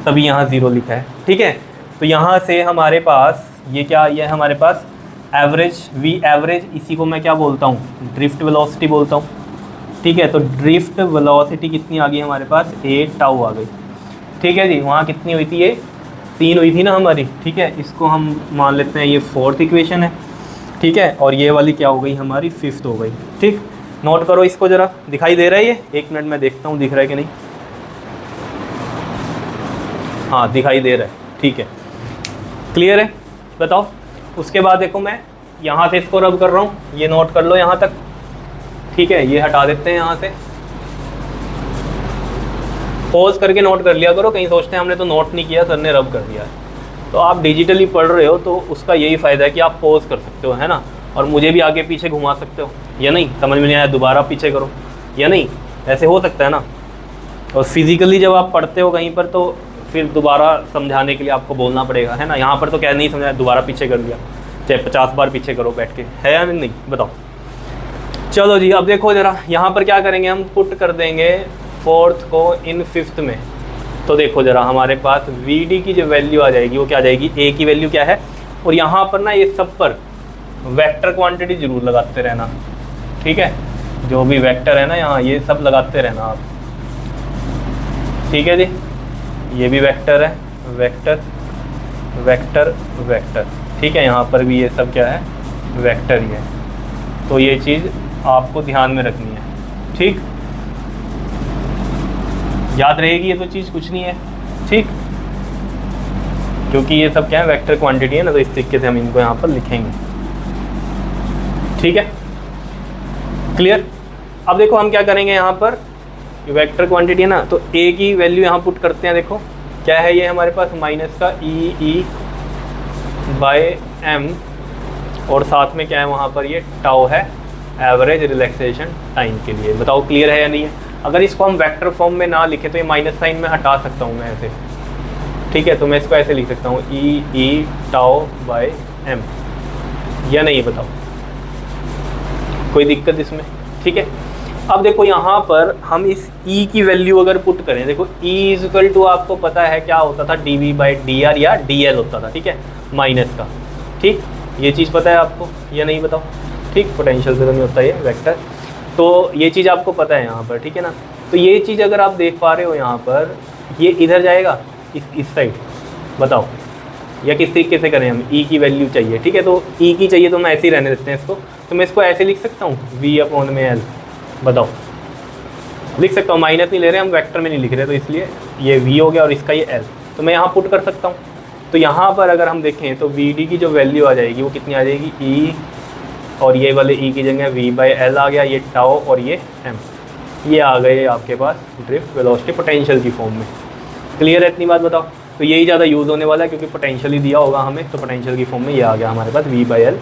तभी यहाँ 0 लिखा है। ठीक है, तो यहाँ से हमारे पास ये क्या आई है हमारे पास एवरेज v एवरेज, इसी को मैं क्या बोलता हूँ ड्रिफ्ट वेलोसिटी बोलता हूँ। ठीक है, तो ड्रिफ्ट वेलोसिटी कितनी आ गई हमारे पास a टाउ आ गई। ठीक है जी, वहाँ कितनी हुई थी, ये 3 हुई थी ना हमारी। ठीक है, इसको हम मान लेते हैं ये 4th इक्वेशन है। ठीक है, और ये वाली क्या हो गई हमारी 5th हो गई। ठीक, नोट करो इसको ज़रा, दिखाई दे रहा है ये, 1 मिनट में देखता हूँ दिख रहा है कि नहीं। हाँ दिखाई दे रहा है, ठीक है क्लियर है, बताओ। उसके बाद देखो मैं यहाँ से इसको रब कर रहा हूँ, ये नोट कर लो यहाँ तक। ठीक है, ये हटा देते हैं यहाँ से, पॉज करके नोट कर लिया करो, कहीं सोचते हैं हमने तो नोट नहीं किया सर ने रब कर दिया है। तो आप डिजिटली पढ़ रहे हो तो उसका यही फ़ायदा है कि आप पॉज कर सकते हो, है ना, और मुझे भी आगे पीछे घुमा सकते हो या नहीं, समझ में नहीं आया दोबारा पीछे करो या नहीं, ऐसे हो सकता है ना। और फिज़िकली जब आप पढ़ते हो कहीं पर तो फिर दोबारा समझाने के लिए आपको बोलना पड़ेगा, है ना। यहाँ पर तो क्या नहीं समझाया, दोबारा पीछे कर दिया, चाहे 50 बार पीछे करो बैठ के, है या नहीं, बताओ। चलो जी, अब देखो ज़रा यहाँ पर क्या करेंगे, हम पुट कर देंगे 4th को इन 5th में। तो देखो ज़रा हमारे पास VD की जो वैल्यू आ जाएगी वो क्या आ जाएगी, A की वैल्यू क्या है, और यहाँ पर ना ये सब पर वेक्टर क्वांटिटी ज़रूर लगाते रहना। ठीक है, जो भी वेक्टर है ना यहाँ ये सब लगाते रहना आप। ठीक है जी, ये भी वेक्टर है, वेक्टर वेक्टर वेक्टर। ठीक है, यहाँ पर भी ये सब क्या है वेक्टर ही है, तो ये चीज़ आपको ध्यान में रखनी है। ठीक, याद रहेगी ये तो चीज़, कुछ नहीं है। ठीक, क्योंकि ये सब क्या है वेक्टर क्वांटिटी है ना, तो इस तरीके से हम इनको यहाँ पर लिखेंगे। ठीक है, क्लियर। अब देखो हम क्या करेंगे, यहाँ पर वेक्टर क्वांटिटी है ना, तो A की वैल्यू यहाँ पुट करते हैं। देखो क्या है ये हमारे पास माइनस का E/m, और साथ में क्या है वहाँ पर ये टाउ है एवरेज रिलैक्सेशन टाइम के लिए। बताओ क्लियर है या नहीं है। अगर इसको हम वेक्टर फॉर्म में ना लिखे तो ये माइनस साइन में हटा सकता हूँ मैं ऐसे। ठीक है, तो मैं इसको ऐसे लिख सकता हूँ E/m या नहीं, बताओ कोई दिक्कत इसमें। ठीक है, अब देखो यहाँ पर हम इस E की वैल्यू अगर पुट करें, देखो E = आपको पता है क्या होता था, dV/dr या dl होता था। ठीक है, माइनस का। ठीक, ये चीज़ पता है आपको या नहीं, बताओ। ठीक, पोटेंशियल से तो नहीं होता ये वेक्टर, तो ये चीज़ आपको पता है यहाँ पर। ठीक है ना, तो ये चीज़ अगर आप देख पा रहे हो यहाँ पर, ये इधर जाएगा इस साइड, बताओ, या किस तरीके से करें हम। E की वैल्यू चाहिए, ठीक है, तो E की चाहिए तो मैं ऐसे ही रहने देते हैं इसको, तो मैं इसको ऐसे लिख सकता हूँ V/L। बताओ, लिख सकता हूँ, माइनस नहीं ले रहे हम, वेक्टर में नहीं लिख रहे, तो इसलिए ये V हो गया और इसका ये L, तो मैं यहाँ पुट कर सकता हूँ। तो यहाँ पर अगर हम देखें तो VD की जो वैल्यू आ जाएगी वो कितनी आ जाएगी, E, और ये वाले E की जगह V/L आ गया, ये टाउ और ये m। ये आ गए आपके पास ड्रिफ्ट वेलोसिटी पोटेंशियल की फॉर्म में। क्लियर है इतनी बात बताओ? तो यही ज़्यादा यूज़ होने वाला है क्योंकि पोटेंशियल ही दिया होगा हमें, तो पोटेंशियल की फॉर्म में ये आ गया हमारे पास V/L।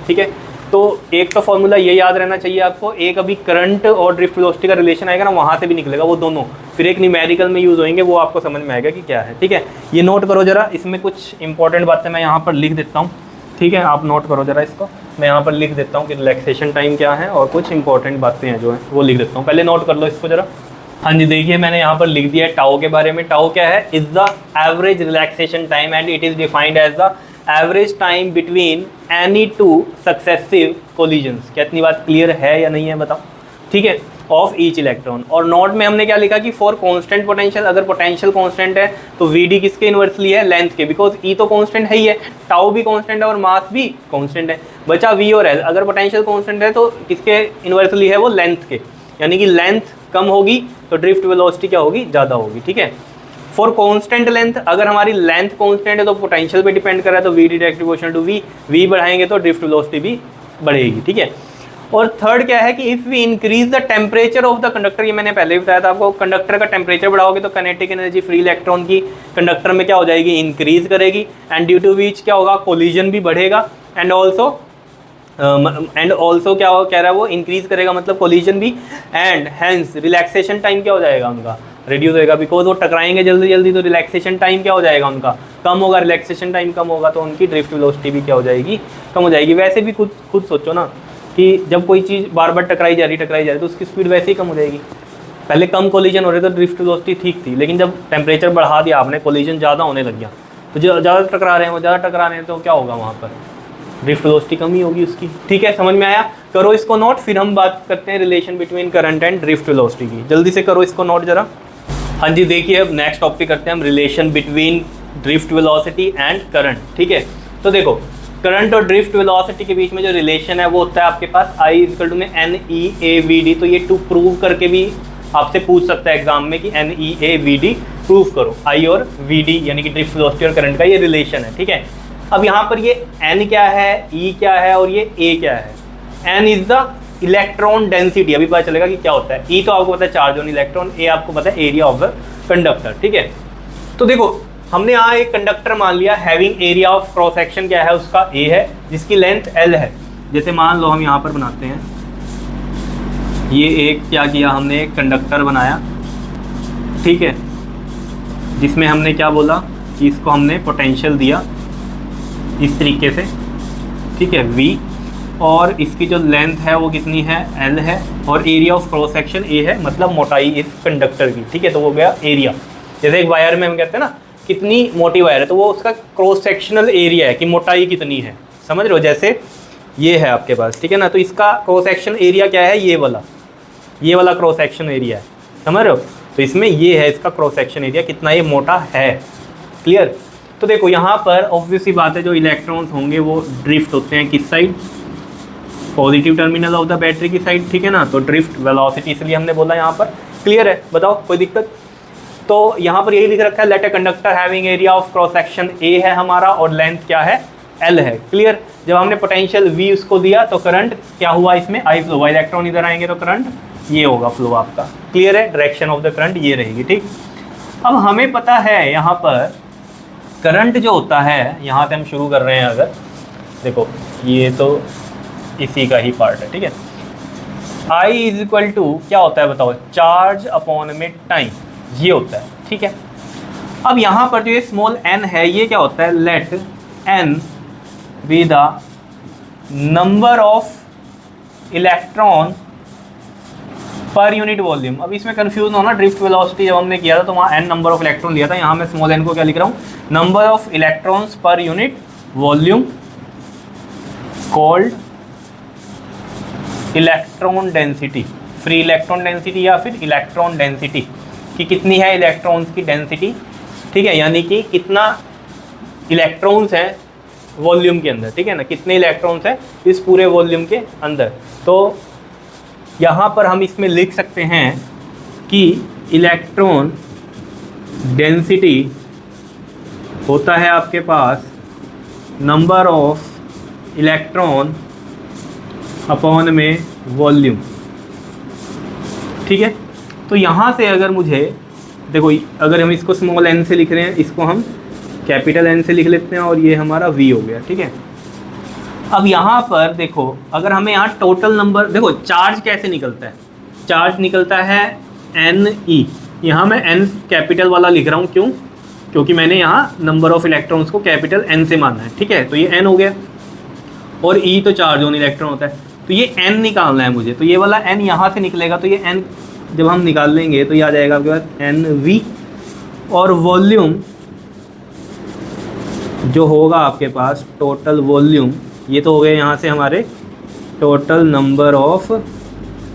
ठीक है, तो एक तो फॉर्मूला ये याद रहना चाहिए आपको, एक अभी करंट और ड्रिफ्ट वेलोसिटी का रिलेशन आएगा ना, वहाँ से भी निकलेगा वो दोनों, फिर एक न्यूमेरिकल में यूज़ होंगे, वो आपको समझ में आएगा कि क्या है। ठीक है, ये नोट करो जरा, इसमें कुछ इंपॉर्टेंट बातें मैं यहाँ पर लिख देता हूँ। ठीक है, आप नोट करो जरा इसको, मैं यहाँ पर लिख देता हूँ कि रिलैक्सेशन टाइम क्या है और कुछ इंपॉर्टेंट बातें हैं जो है वो लिख देता हूँ। पहले नोट कर लो इसको जरा। हाँ जी, देखिए मैंने यहाँ पर लिख दिया है टाउ के बारे में। टाउ क्या है? Is the average relaxation time and it is defined as the average time between any two successive collisions. क्या इतनी बात क्लियर है या नहीं है बताओ? ठीक है, ऑफ ईच इलेक्ट्रॉन। और नोट में हमने क्या लिखा कि फॉर कांस्टेंट पोटेंशियल, अगर पोटेंशियल कांस्टेंट है तो वीडी किसके इन्वर्सली है? लेंथ के, बिकॉज ई तो कांस्टेंट है ही है, टाउ भी कांस्टेंट है और मास भी कांस्टेंट है। बचा वी और एल, अगर पोटेंशियल कांस्टेंट है तो किसके इन्वर्सली है? वो लेंथ के, यानी कि लेंथ कम होगी तो ड्रिफ्ट वेलोसिटी क्या होगी? ज़्यादा होगी। ठीक है, फॉर कांस्टेंट लेंथ, अगर हमारी लेंथ कांस्टेंट है तो पोटेंशियल पे डिपेंड कर रहा है, तो v d direct proportional to v, v बढ़ाएंगे तो ड्रिफ्ट वेलोसिटी भी बढ़ेगी। ठीक है, और थर्ड क्या है कि if we increase the temperature of the conductor, ये मैंने पहले भी बताया था आपको, कंडक्टर का टेम्परेचर बढ़ाओगे तो काइनेटिक एनर्जी फ्री इलेक्ट्रॉन की कंडक्टर में क्या हो जाएगी? इंक्रीज करेगी, एंड ड्यू टू विच क्या होगा? कोलिजन भी बढ़ेगा, एंड ऑल्सो क्या कह रहा है वो? इंक्रीज करेगा, मतलब कोलिजन भी, एंड हैंस रिलैक्सेशन टाइम क्या हो जाएगा उनका? रिड्यूस होएगा, बिकॉज वो टकराएंगे जल्दी जल्दी, तो रिलैक्सेशन टाइम क्या हो जाएगा उनका? कम होगा। रिलैक्सेशन टाइम कम होगा तो उनकी ड्रिफ्ट वेलोसिटी भी क्या हो जाएगी? कम हो जाएगी। वैसे भी खुद सोचो ना कि जब कोई चीज़ बार बार टकराई जा रही तो उसकी स्पीड वैसे ही कम हो जाएगी। पहले कम कोलिजन हो रहे तो ड्रिफ्ट वेलोसिटी ठीक थी, लेकिन जब टेम्परेचर बढ़ा दिया आपने, कोलिजन ज़्यादा होने लग गया, तो जो ज़्यादा टकरा रहे हैं तो क्या होगा वहाँ पर? ड्रिफ्ट वेलोसिटी कम ही होगी उसकी। ठीक है, समझ में आया? करो इसको नोट, फिर हम बात करते हैं relation between current and drift velocity की। जल्दी से करो इसको नोट जरा। हाँ जी, देखिए अब नेक्स्ट टॉपिक करते हैं हम, relation between drift velocity and current. ठीक है, तो देखो करंट और ड्रिफ्ट वेलोसिटी के बीच में जो रिलेशन है वो होता है आपके पास I इक्वल टू में NEAVD। तो ये टू प्रूव करके भी आपसे पूछ सकता है एग्जाम में कि NEAVD प्रूव करो, I और VD यानी कि ड्रिफ्ट वेलोसिटी और करंट का ये रिलेशन है। ठीक है, अब यहाँ पर ये N क्या है, E क्या है और ये A क्या है? N is the electron density, अभी पता चलेगा कि क्या होता है। E तो आपको पता है चार्ज ऑन इलेक्ट्रॉन, A आपको पता है एरिया ऑफ द कंडक्टर। ठीक है, तो देखो हमने यहाँ एक कंडक्टर मान लिया, having area of cross section क्या है उसका? A है, जिसकी लेंथ L है। जैसे मान लो हम यहाँ पर बनाते हैं, ये एक क्या किया हमने, एक कंडक्टर बनाया। ठीक है, जिसमें हमने क्या बोला कि इसको हमने पोटेंशियल दिया इस तरीके से। ठीक है, V, और इसकी जो लेंथ है वो कितनी है? L है, और area of cross section A है, मतलब मोटाई इस कंडक्टर की। ठीक है, तो वो गया एरिया। जैसे एक वायर में हम कहते हैं ना कितनी मोटी वायर है, तो वो उसका क्रॉस सेक्शनल एरिया है कि मोटाई कितनी है, समझ रहे हो? जैसे ये है आपके पास, ठीक है ना, तो इसका क्रॉस सेक्शन एरिया क्या है? ये वाला क्रॉस सेक्शन एरिया है, समझ रहे हो? तो इसमें ये है इसका क्रॉस सेक्शन एरिया, कितना ये मोटा है। क्लियर? तो देखो यहाँ पर ऑब्वियसली बात है, जो इलेक्ट्रॉन्स होंगे वो ड्रिफ्ट होते हैं किस side? Positive terminal of the battery की साइड। ठीक है ना, तो ड्रिफ्ट वेलोसिटी इसलिए हमने बोला यहाँ पर। क्लियर है? बताओ कोई दिक्कत? तो यहाँ पर यही लिख रखा है, let a conductor having area of cross section A है हमारा और लेंथ क्या है? L है। क्लियर? जब हमने पोटेंशियल V उसको दिया तो करंट क्या हुआ इसमें? I फ्लो हुआ। इलेक्ट्रॉन इधर आएंगे तो करंट ये होगा फ्लो आपका। क्लियर है? डायरेक्शन ऑफ द करंट ये रहेगी। ठीक, अब हमें पता है यहाँ पर करंट जो होता है, यहाँ से हम शुरू कर रहे हैं। अगर देखो ये तो इसी का ही पार्ट है। ठीक है, I इज इक्वल टू क्या होता है बताओ? चार्ज अपॉन में टाइम, ये होता है। ठीक है, अब यहाँ पर जो ये स्मॉल n है ये क्या होता है? Let n be the number of electron per unit volume. अब इसमें कंफ्यूज होना, ड्रिफ्ट वेलोसिटी जब हमने किया था तो वहाँ n नंबर ऑफ इलेक्ट्रॉन लिया था, यहाँ मैं स्मॉल n को क्या लिख रहा हूँ? नंबर ऑफ इलेक्ट्रॉन्स पर unit volume called electron density, free electron density या फिर इलेक्ट्रॉन डेंसिटी, कि कितनी है इलेक्ट्रॉन्स की डेंसिटी। ठीक है, यानी कि कितना इलेक्ट्रॉन्स हैं वॉल्यूम के अंदर। ठीक है ना, कितने इलेक्ट्रॉन्स हैं इस पूरे वॉल्यूम के अंदर। तो यहाँ पर हम इसमें लिख सकते हैं कि इलेक्ट्रॉन डेंसिटी होता है आपके पास नंबर ऑफ इलेक्ट्रॉन अपॉन में वॉल्यूम। ठीक है, तो यहाँ से अगर मुझे देखो, अगर हम इसको स्मॉल n से लिख रहे हैं, इसको हम कैपिटल N से लिख लेते हैं और ये हमारा v हो गया, ठीक है। अब यहाँ पर देखो, अगर हमें यहाँ टोटल नंबर, देखो चार्ज कैसे निकलता है, चार्ज निकलता है Ne। यहाँ मैं n कैपिटल वाला लिख रहा हूँ, क्यों? क्योंकि मैंने यहाँ नंबर ऑफ इलेक्ट्रॉन्स को कैपिटल N से मानना है, ठीक है। तो ये n हो गया, और E तो चार्ज ऑन इलेक्ट्रॉन होता है, तो ये n निकालना है मुझे। तो ये वाला n यहाँ से निकलेगा, तो ये n जब हम निकाल लेंगे तो ये आ जाएगा आपके पास NV, और वॉल्यूम जो होगा आपके पास, टोटल वॉल्यूम, ये तो हो गए यहाँ से हमारे टोटल नंबर ऑफ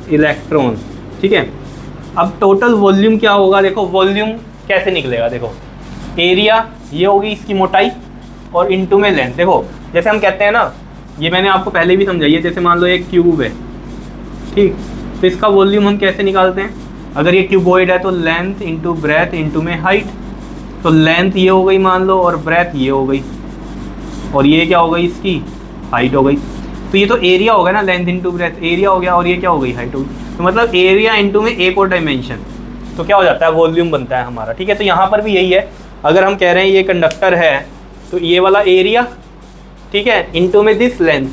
इलेक्ट्रॉन, ठीक है। अब टोटल वॉल्यूम क्या होगा, देखो वॉल्यूम कैसे निकलेगा, देखो एरिया ये होगी इसकी मोटाई, और इनटू में लेंथ। देखो जैसे हम कहते हैं ना, ये मैंने आपको पहले भी समझाई है, जैसे मान लो एक क्यूब है, ठीक, तो इसका वॉल्यूम हम कैसे निकालते हैं, अगर ये क्यूबॉइड है तो लेंथ इंटू ब्रेथ इंटू में हाइट। तो लेंथ ये हो गई मान लो, और ब्रेथ ये हो गई, और ये क्या हो गई, इसकी हाइट हो गई। तो ये तो एरिया हो गया ना, लेंथ इंटू ब्रेथ एरिया हो गया, और ये क्या हो गई, हाइट हो गई। तो मतलब एरिया इंटू में एक और डायमेंशन, तो क्या हो जाता है, वॉल्यूम बनता है हमारा, ठीक है। तो यहाँ पर भी यही है, अगर हम कह रहे हैं ये कंडक्टर है, तो ये वाला एरिया, ठीक है, इंटू में दिस लेंथ,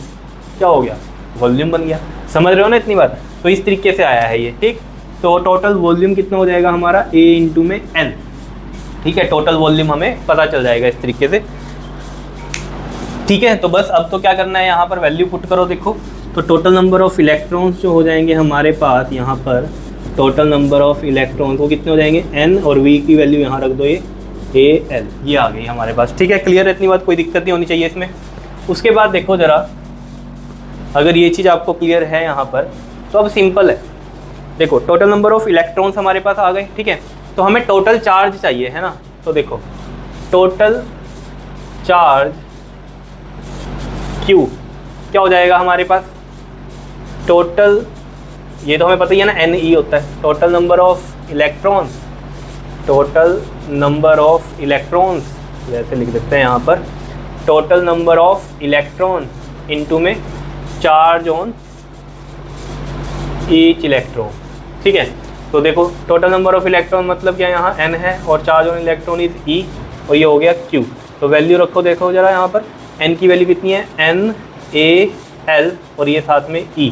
क्या हो गया, वॉल्यूम बन गया। समझ रहे हो ना इतनी बात? तो इस तरीके से आया है ये, ठीक। तो टोटल वॉल्यूम कितना हो जाएगा हमारा, A इंटू में L, ठीक है। टोटल वॉल्यूम हमें पता चल जाएगा इस तरीके से, ठीक है। तो बस अब तो क्या करना है, यहाँ पर वैल्यू पुट करो, देखो तो टोटल नंबर ऑफ इलेक्ट्रॉन्स जो हो जाएंगे हमारे पास, यहाँ पर टोटल नंबर ऑफ इलेक्ट्रॉन्स वो कितने हो जाएंगे, N, और V की वैल्यू यहाँ रख दो, ये AL, ये आ गई हमारे पास, ठीक है। क्लियर है इतनी बात, कोई दिक्कत नहीं होनी चाहिए इसमें। उसके बाद देखो ज़रा, अगर ये चीज़ आपको क्लियर है यहाँ पर, तो अब सिंपल है, देखो टोटल नंबर ऑफ इलेक्ट्रॉन्स हमारे पास आ गए, ठीक है। तो हमें टोटल चार्ज चाहिए, है ना। तो देखो टोटल चार्ज Q क्या हो जाएगा हमारे पास, टोटल, ये तो हमें पता ही है ना, Ne होता है, total number of electrons, total number of electrons जैसे लिख देते हैं यहाँ पर, total number of electron into में चार्ज ऑन ईच इलेक्ट्रॉन, ठीक है। तो देखो टोटल नंबर ऑफ इलेक्ट्रॉन मतलब क्या, यहाँ n है, और charge on electron is E, और ये हो गया Q। तो वैल्यू रखो, देखो जरा यहाँ पर n की वैल्यू कितनी है, NaL, और ये साथ में E,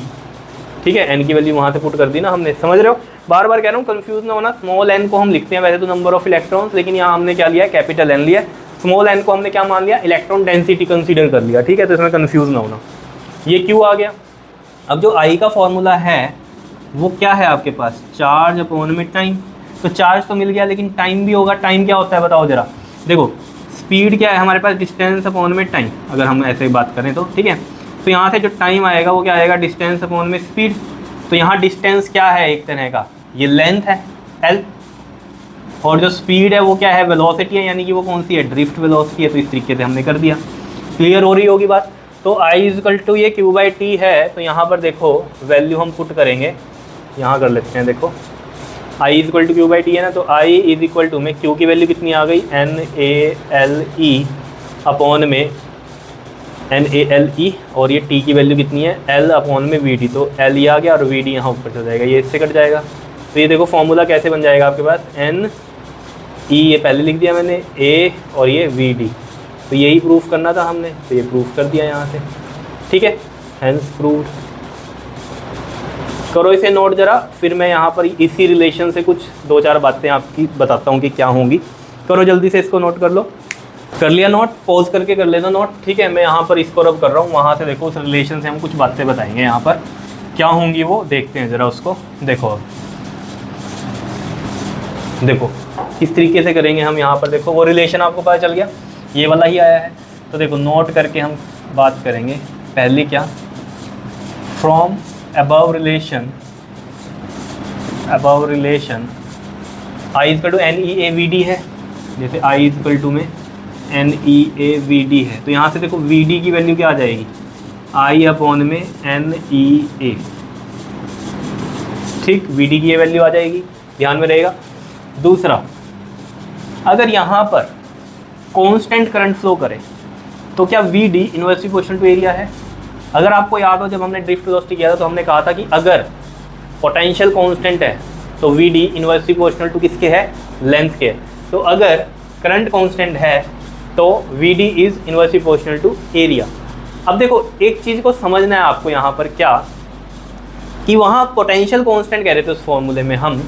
ठीक है। n की वैल्यू वहाँ से पुट कर दी ना हमने, समझ रहे हो। बार बार कह रहा हूँ, कंफ्यूज ना होना, स्मॉल n को हम लिखते हैं वैसे तो नंबर ऑफ इलेक्ट्रॉन्स, लेकिन यहाँ हमने क्या लिया है, कैपिटल N लिया। स्मॉल n को हमने क्या मान लिया, इलेक्ट्रॉन डेंसिटी कंसीडर कर लिया, ठीक है। तो इसमें कंफ्यूज ना होना, ये Q आ गया। अब जो I का फॉर्मूला है वो क्या है आपके पास, चार्ज अपॉन में टाइम। तो चार्ज तो मिल गया, लेकिन टाइम भी होगा। टाइम क्या होता है बताओ जरा, देखो स्पीड क्या है हमारे पास, डिस्टेंस अपॉन में टाइम, अगर हम ऐसे बात करें तो, ठीक है। तो यहाँ से जो टाइम आएगा वो क्या आएगा, डिस्टेंस अपॉन में स्पीड। तो यहाँ डिस्टेंस क्या है, एक तरह का ये लेंथ है L, और जो स्पीड है वो क्या है, वेलोसिटी है, यानी कि वो कौन सी है, ड्रिफ्ट वेलोसिटी है। तो इस तरीके से हमने कर दिया, क्लियर हो रही होगी बात। तो I इक्वल टू ये Q/T है, तो यहाँ पर देखो वैल्यू हम पुट करेंगे, यहाँ कर लेते हैं, देखो I इक्वल टू Q/T है ना, तो I इज इक्वल टू में Q की वैल्यू कितनी आ गई, NaLe अपॉन में NaLe, और ये T की वैल्यू कितनी है, L अपॉन में Vd। तो L ये आ गया, और Vd यहाँ ऊपर चल जाएगा, ये इससे कट जाएगा। तो ये देखो फॉर्मूला कैसे बन जाएगा आपके पास, Ne ये पहले लिख दिया मैंने, A और ये Vd। तो यही प्रूफ करना था हमने, तो ये प्रूफ कर दिया यहाँ से, ठीक है, हेंस प्रूव्ड। करो इसे नोट जरा, फिर मैं यहाँ पर इसी रिलेशन से कुछ दो चार बातें आपकी बताता हूँ कि क्या होंगी। करो जल्दी से इसको नोट कर लो, कर लिया नोट, पॉज करके कर लेना नोट, ठीक है। मैं यहाँ पर इसको रब कर रहा हूँ, वहाँ से देखो उस रिलेशन से हम कुछ बातें बताएंगे, यहाँ पर क्या होंगी वो देखते हैं ज़रा उसको। देखो देखो किस तरीके से करेंगे हम, यहाँ पर देखो वो रिलेशन आपको पता चल गया, ये वाला ही आया है। तो देखो नोट करके हम बात करेंगे। पहले क्या, from above relation I equal to NeAVD है, जैसे I इक्वल टू में NeAVD है, तो यहाँ से देखो Vd की वैल्यू क्या आ जाएगी, I अपॉन में NeA, ठीक, Vd की ये वैल्यू आ जाएगी, ध्यान में रहेगा। दूसरा, अगर यहाँ पर कांस्टेंट करंट फ्लो करे तो क्या Vd inversely proportional to area है। अगर आपको याद हो जब हमने ड्रिफ्ट वेलोसिटी किया था तो हमने कहा था कि अगर पोटेंशियल कांस्टेंट है तो v d inversely proportional to किसके है, लेंथ के। तो अगर करंट कांस्टेंट है तो v d is inversely proportional to area. अब देखो एक चीज़ को समझना है आपको यहाँ पर क्या, कि वहाँ पोटेंशियल कांस्टेंट कह रहे थे उस फॉर्मूले में हम,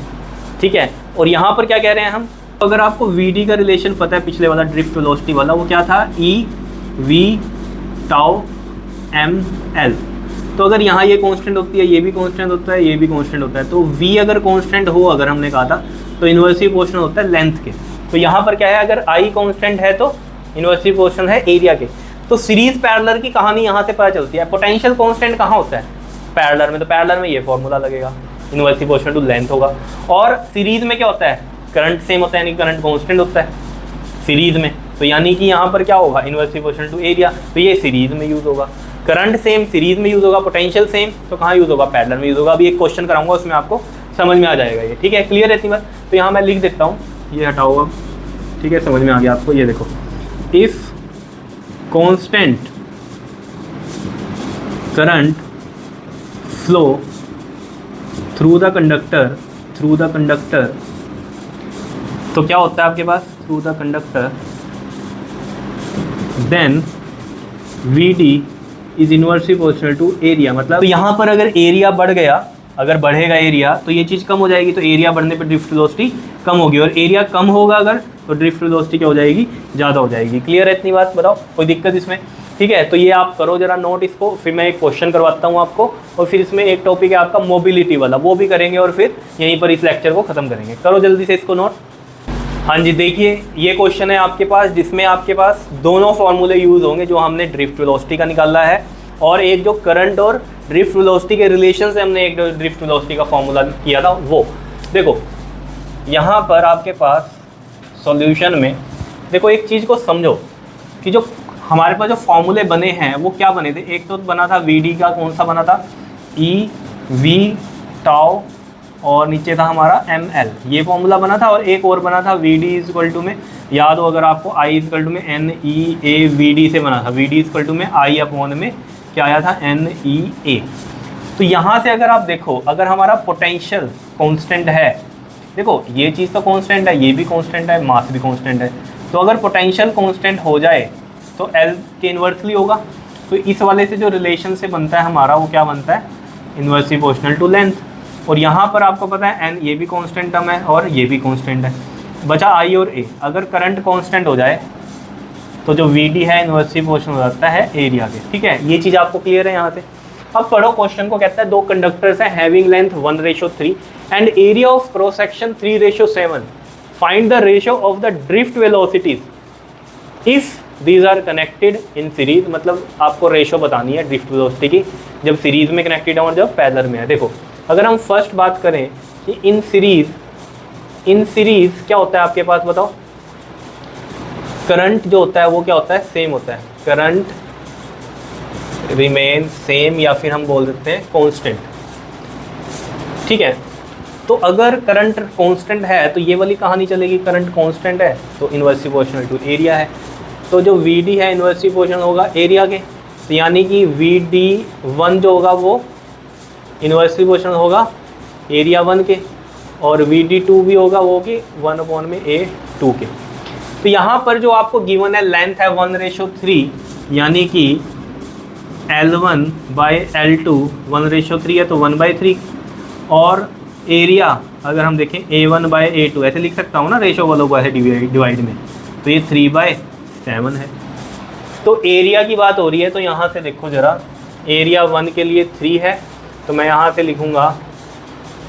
ठीक है, और यहाँ पर क्या कह रहे हैं हम। तो अगर आपको वी डी का रिलेशन पता है पिछले वाला ड्रिफ्ट वेलोसिटी वाला, वो क्या था, e v tau m l. तो अगर यहाँ ये कांस्टेंट होती है, ये भी कांस्टेंट होता है, ये भी कांस्टेंट होता है, तो v अगर कांस्टेंट हो, अगर हमने कहा था, तो इन्वर्सली प्रोपोर्शनल होता है लेंथ के। तो यहाँ पर क्या है, अगर i कांस्टेंट है तो इन्वर्सली प्रोपोर्शनल है एरिया के। तो सीरीज पैरेलल की कहानी यहाँ से पता चलती है। पोटेंशियल कांस्टेंट कहाँ होता है, पैरेलल में, तो पैरेलल में ये फॉर्मूला लगेगा, इन्वर्सली प्रोपोर्शनल टू लेंथ होगा। और सीरीज में क्या होता है, करंट सेम होता है, यानी करंट कांस्टेंट होता है सीरीज में, तो यानी कि यहाँ पर क्या होगा, इन्वर्सली प्रोपोर्शनल टू एरिया, तो ये सीरीज में यूज़ होगा। करंट सेम सीरीज में यूज़ होगा, पोटेंशियल सेम तो कहाँ यूज़ होगा, पैरेलल में यूज़ होगा। अभी एक क्वेश्चन कराऊंगा उसमें आपको समझ में आ जाएगा ये, ठीक है, क्लियर है इतनी बात। तो यहाँ मैं लिख देता हूँ, ये हटाओ अब, ठीक है, समझ में आ गया आपको। ये देखो, if constant current flow through the conductor, तो क्या होता है आपके पास, through the conductor, then v d is inversely proportional to area. मतलब तो यहाँ पर अगर एरिया बढ़ गया, अगर बढ़ेगा एरिया तो ये चीज़ कम हो जाएगी, तो एरिया बढ़ने पर ड्रिफ्ट वेलोसिटी कम होगी, और एरिया कम होगा अगर, तो ड्रिफ्ट वेलोसिटी क्या हो जाएगी, ज़्यादा हो जाएगी। क्लियर है इतनी बात, बताओ कोई दिक्कत इसमें, ठीक है। तो ये आप करो जरा नोट इसको, फिर मैं एक क्वेश्चन करवाता हूँ आपको, और फिर इसमें एक टॉपिक है आपका मोबिलिटी वाला, वो भी करेंगे, और फिर यहीं पर इस लेक्चर को ख़त्म करेंगे। करो जल्दी से इसको नोट। हाँ जी, देखिए ये क्वेश्चन है आपके पास, जिसमें आपके पास दोनों फॉर्मूले यूज़ होंगे जो हमने ड्रिफ्ट वेलोसिटी का निकाला है, और एक जो करंट और ड्रिफ्ट वेलोसिटी के रिलेशन से हमने एक ड्रिफ्ट वेलोसिटी का फॉर्मूला किया था वो। देखो यहाँ पर आपके पास सॉल्यूशन में देखो एक चीज़ को समझो कि जो हमारे पास जो फॉर्मूले बने हैं वो क्या बने थे। एक तो बना था वी डी का, कौन सा बना था, ई वी टाउ, और नीचे था हमारा एम एल, ये फॉर्मूला बना था। और एक और बना था v d is equal to में, याद हो अगर आपको, आई इज इक्वल टू में n e a v d से बना था, v d is equal to में आई अपॉन में क्या आया था, एन ई ए। तो यहाँ से अगर आप देखो, अगर हमारा पोटेंशियल कांस्टेंट है, देखो ये चीज़ तो कांस्टेंट है, ये भी कांस्टेंट है, मास भी कांस्टेंट है, तो अगर पोटेंशियल कांस्टेंट हो जाए तो एल के इन्वर्सली होगा। तो इस वाले से जो रिलेशन से बनता है हमारा, वो क्या बनता है, इन्वर्सली प्रोपोर्शनल टू लेंथ। और यहाँ पर आपको पता है एन, ये भी कांस्टेंट टर्म है और ये भी कांस्टेंट है, बचा आई और ए। अगर करंट कांस्टेंट हो जाए तो जो वी डी है इन्वर्सली प्रोपोर्शनल हो जाता है एरिया के, ठीक है। ये चीज़ आपको क्लियर है यहाँ से। अब पढ़ो क्वेश्चन को, कहता है दो कंडक्टर्स हैं having length 1:3 and area of cross section 3:7, find the ratio of the drift velocities if these are connected in series. मतलब आपको रेशियो बतानी है ड्रिफ्ट वेलोसिटी की जब सीरीज में कनेक्टेड है और जब पैरेलल में है। देखो अगर हम फर्स्ट बात करें कि इन सीरीज क्या होता है आपके पास, बताओ, करंट जो होता है वो क्या होता है, सेम होता है, करंट रिमेन सेम, या फिर हम बोल देते हैं कांस्टेंट, ठीक है। तो अगर करंट कांस्टेंट है तो ये वाली कहानी चलेगी, करंट कांस्टेंट है तो इन्वर्सली प्रोपोर्शनल टू एरिया है, तो जो वी डी है इन्वर्सली प्रोपोर्शनल होगा एरिया के, तो यानी कि वी डी 1 जो होगा वो इन्वर्सली प्रोपोर्शनल होगा एरिया 1 के, और वी डी 2 भी होगा वो कि 1/A2 के। तो यहाँ पर जो आपको गिवन है लेंथ है 1:3, यानी कि L1/L2 1:3 है तो 1/3, और एरिया अगर हम देखें A1/A2 ऐसे लिख सकता हूँ ना, रेशो वालों को ऐसे डिवाइड में, तो ये 3/7 है। तो एरिया की बात हो रही है, तो यहाँ से देखो ज़रा, एरिया 1 के लिए 3 है, तो मैं यहाँ से लिखूँगा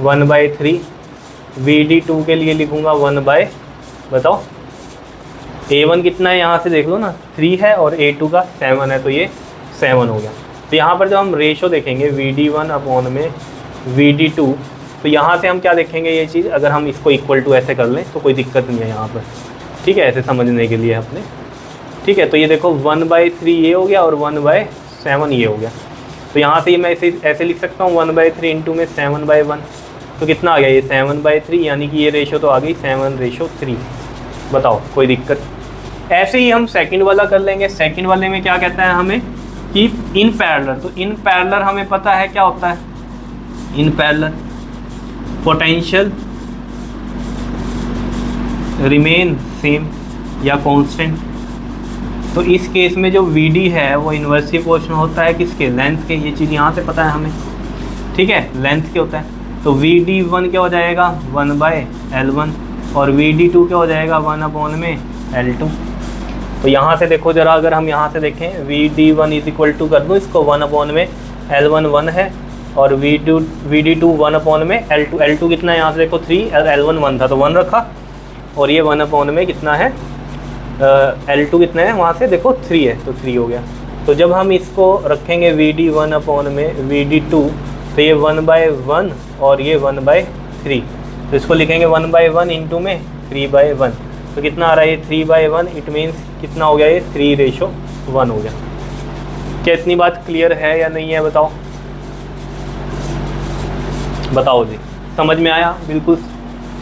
1/3, VD2 के लिए लिखूँगा 1/, बताओ A1 कितना है, यहाँ से देख लो ना, 3 है, और A2 का 7 है, तो ये 7 हो गया। तो यहाँ पर जब हम रेशो देखेंगे VD1 अपॉन में VD2, तो यहाँ से हम क्या देखेंगे, ये चीज़ अगर हम इसको इक्वल टू ऐसे कर लें तो कोई दिक्कत नहीं है यहाँ पर, ठीक है, ऐसे समझने के लिए अपने, ठीक है। तो ये देखो 1/3 ये हो गया और 1/7 ये हो गया। तो यहाँ से मैं ऐसे लिख सकता हूँ 1/3 इंटू में 7/1, तो कितना आ गया ये 7/3, यानी कि ये रेशो तो आ गई 7:3। बताओ कोई दिक्कत। ऐसे ही हम सेकंड वाला कर लेंगे। सेकंड वाले में क्या कहता है हमें कि इन पैरेलल, तो इन पैरेलल हमें पता है क्या होता है, in parallel potential remain same या कांस्टेंट। तो इस केस में जो वी डी है वो इन्वर्सली प्रोपोर्शनल होता है किसके, लेंथ के। ये चीज़ यहाँ से पता है हमें, ठीक है, लेंथ के होता है। तो वी डी वन क्या हो जाएगा 1/L1 और वी डी टू क्या हो जाएगा 1/L2। तो यहाँ से देखो ज़रा, अगर हम यहाँ से देखें v d one is equal to कर दूँ इसको 1/L1 1 है और we d to 1/L2। L2 कितना है यहाँ से देखो 3, L1 1 था तो 1 रखा और ये 1/में कितना है L2 कितना है वहाँ से देखो 3 है तो 3 हो गया। तो जब हम इसको रखेंगे वी डी 1/में वी डी टू तो ये 1/1 और ये 1/3, तो इसको लिखेंगे 1/1 इंटू में 3/1। तो कितना आ रहा है ये 3/1, इट मीन्स कितना हो गया ये 3:1 हो गया। क्या इतनी बात क्लियर है या नहीं है बताओ, बताओ जी, समझ में आया? बिल्कुल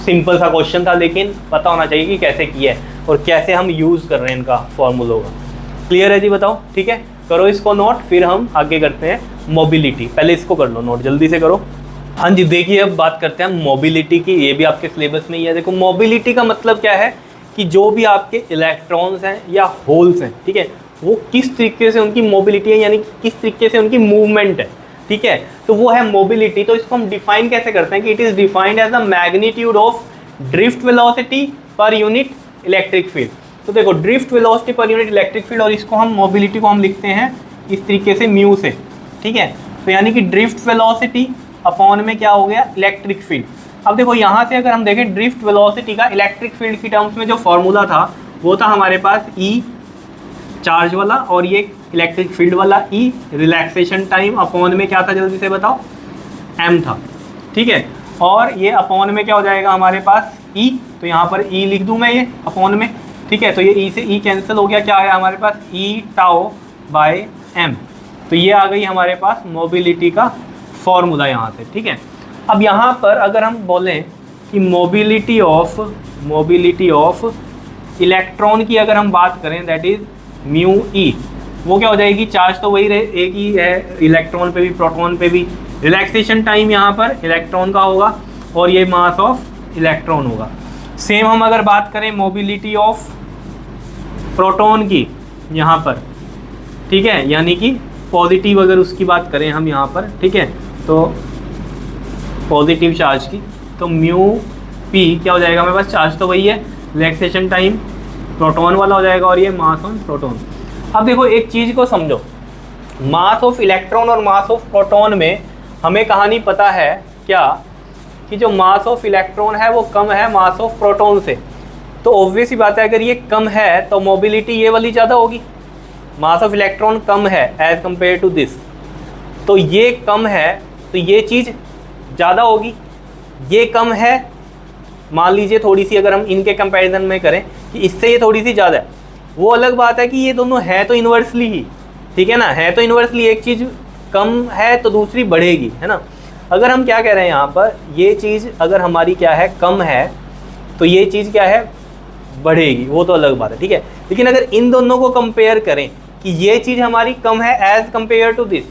सिंपल सा क्वेश्चन था लेकिन पता होना चाहिए कि कैसे किया है और कैसे हम यूज़ कर रहे हैं इनका फॉर्मूलों का। क्लियर है जी, बताओ, ठीक है, करो इसको नोट, फिर हम आगे करते हैं मोबिलिटी। पहले इसको कर लो नोट, जल्दी से करो। हाँ जी, देखिए अब बात करते हैं मोबिलिटी की, ये भी आपके सिलेबस में ही है। देखो मोबिलिटी का मतलब क्या है कि जो भी आपके इलेक्ट्रॉन्स हैं या होल्स हैं, ठीक है, वो किस तरीके से उनकी मोबिलिटी है, यानी किस तरीके से उनकी मूवमेंट है, ठीक है, तो वो है मोबिलिटी। तो इसको हम डिफाइन कैसे करते हैं कि it is defined as the magnitude of drift velocity per unit electric field. तो देखो drift velocity per unit electric field, और इसको हम मोबिलिटी को हम लिखते हैं इस तरीके से म्यू से, ठीक है। तो यानी कि ड्रिफ्ट वेलोसिटी अपॉन में क्या हो गया इलेक्ट्रिक फील्ड। अब देखो यहाँ से अगर हम देखें ड्रिफ्ट वेलोसिटी का इलेक्ट्रिक फील्ड की टर्म्स में जो फॉर्मूला था वो था हमारे पास ई चार्ज वाला और ये इलेक्ट्रिक फील्ड वाला ई रिलैक्सेशन टाइम अपॉन में क्या था जल्दी से बताओ एम था, ठीक है। और ये अपॉन में क्या हो जाएगा हमारे पास ई, तो यहाँ पर ई लिख दूँ मैं ये अपॉन में, ठीक है। तो ये ई से ई कैंसिल हो गया, क्या आया हमारे पास ई टाओ बाय एम। तो ये आ गई हमारे पास मोबिलिटी का फॉर्मूला यहाँ से, ठीक है। अब यहाँ पर अगर हम बोलें कि मोबिलिटी ऑफ इलेक्ट्रॉन की अगर हम बात करें दैट इज़ म्यू ई, वो क्या हो जाएगी, चार्ज तो वही रहे एक ही है इलेक्ट्रॉन पे भी प्रोटॉन पे भी, रिलैक्सेशन टाइम यहाँ पर इलेक्ट्रॉन का होगा और ये मास ऑफ इलेक्ट्रॉन होगा। सेम हम अगर बात करें मोबिलिटी ऑफ प्रोटॉन की यहाँ पर, ठीक है, यानी कि पॉजिटिव अगर उसकी बात करें हम यहाँ पर, ठीक है, तो पॉजिटिव चार्ज की, तो म्यू पी क्या हो जाएगा हमारे पास, चार्ज तो वही है, रिलैक्सेशन टाइम प्रोटॉन वाला हो जाएगा और ये मास ऑफ प्रोटॉन। अब देखो एक चीज़ को समझो, मास ऑफ इलेक्ट्रॉन और मास ऑफ प्रोटॉन में हमें कहानी पता है क्या कि जो मास ऑफ इलेक्ट्रॉन है वो कम है मास ऑफ प्रोटॉन से। तो ऑब्वियस ही बात है अगर ये कम है तो मोबिलिटी ये वाली ज़्यादा होगी, मास ऑफ इलेक्ट्रॉन कम है एज़ कम्पेयर टू दिस, तो ये कम है तो ये चीज़ ज़्यादा होगी। ये कम है, मान लीजिए थोड़ी सी अगर हम इनके कंपैरिजन में करें कि इससे ये थोड़ी सी ज़्यादा है, वो अलग बात है कि ये दोनों है तो इन्वर्सली ही, ठीक है ना, है तो इन्वर्सली, एक चीज़ कम है तो दूसरी बढ़ेगी, है ना। अगर हम क्या कह रहे हैं यहाँ पर, ये चीज़ अगर हमारी क्या है कम है तो ये चीज़ क्या है बढ़ेगी, वो तो अलग बात है, ठीक है। लेकिन अगर इन दोनों को कंपेयर करें कि ये चीज़ हमारी कम है एज़ कम्पेयर टू दिस,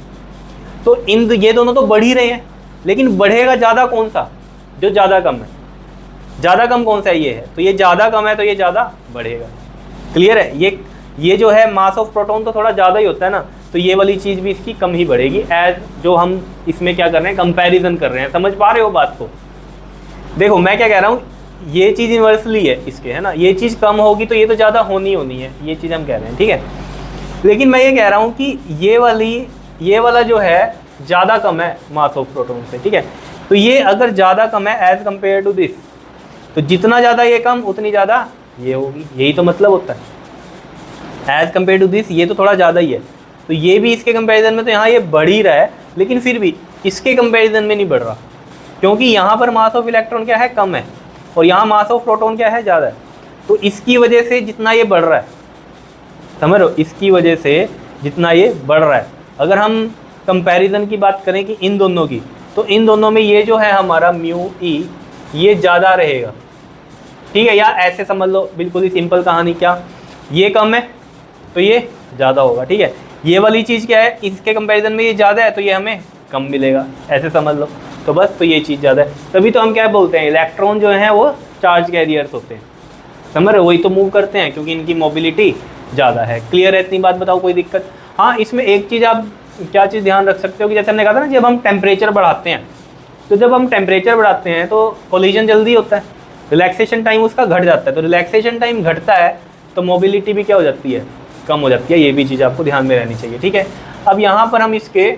तो ये दोनों तो बढ़ ही रहे हैं, लेकिन बढ़ेगा ज़्यादा कौन सा, जो ज़्यादा कम है। ज़्यादा कम कौन सा ये है, तो ये ज़्यादा कम है तो ये ज़्यादा बढ़ेगा। क्लियर है, ये जो है मास ऑफ प्रोटॉन तो थोड़ा ज़्यादा ही होता है ना, तो ये वाली चीज़ भी इसकी कम ही बढ़ेगी एज जो हम इसमें क्या कर रहे हैं कंपैरिजन कर रहे हैं। समझ पा रहे हो बात को? देखो मैं क्या कह रहा हूँ, ये चीज़ इन्वर्सली है इसके, है ना, ये चीज़ कम होगी तो ये तो ज़्यादा होनी है, ये चीज़ हम कह रहे हैं, ठीक है। लेकिन मैं ये कह रहा हूँ कि ये वाला जो है ज़्यादा कम है मास ऑफ प्रोटॉन से, ठीक है। तो ये अगर ज़्यादा कम है एज़ कम्पेयर टू दिस, तो जितना ज़्यादा ये कम उतनी ज़्यादा ये होगी, यही तो मतलब होता है। एज़ कम्पेयर टू दिस ये तो थोड़ा ज़्यादा ही है, तो ये भी इसके कंपैरिजन में तो यहाँ ये बढ़ ही रहा है, लेकिन फिर भी इसके कंपैरिजन में नहीं बढ़ रहा, क्योंकि यहाँ पर मास ऑफ इलेक्ट्रॉन क्या है कम है और यहाँ मास ऑफ प्रोटॉन क्या है ज़्यादा है। तो इसकी वजह से जितना ये बढ़ रहा है, समझ रहे हो, इसकी वजह से जितना ये बढ़ रहा है। अगर हम कंपैरिजन की बात करें कि इन दोनों की, तो इन दोनों में ये जो है हमारा म्यू ई ये ज़्यादा रहेगा, ठीक है। या ऐसे समझ लो बिल्कुल ही सिंपल कहानी, क्या ये कम है तो ये ज़्यादा होगा, ठीक है। ये वाली चीज़ क्या है, इसके कंपैरिजन में ये ज़्यादा है तो ये हमें कम मिलेगा, ऐसे समझ लो। तो बस तो ये चीज़ ज़्यादा है, तभी तो हम क्या बोलते हैं इलेक्ट्रॉन जो हैं वो चार्ज कैरियर्स होते हैं, समझ रहे हो, वही तो मूव करते हैं क्योंकि इनकी मोबिलिटी ज़्यादा है। क्लियर है इतनी बात, बताओ कोई दिक्कत? हाँ, इसमें एक चीज़ आप क्या चीज़ ध्यान रख सकते हो कि जैसे हमने कहा था ना, जब हम टेम्परेचर बढ़ाते हैं, तो जब हम टेम्परेचर बढ़ाते हैं तो कोलिजन जल्दी होता है, रिलैक्सेशन टाइम उसका घट जाता है। तो रिलैक्सेशन टाइम घटता है तो मोबिलिटी भी क्या हो जाती है, कम हो जाती है। ये भी चीज़ आपको ध्यान में रहनी चाहिए, ठीक है। अब यहाँ पर हम इसके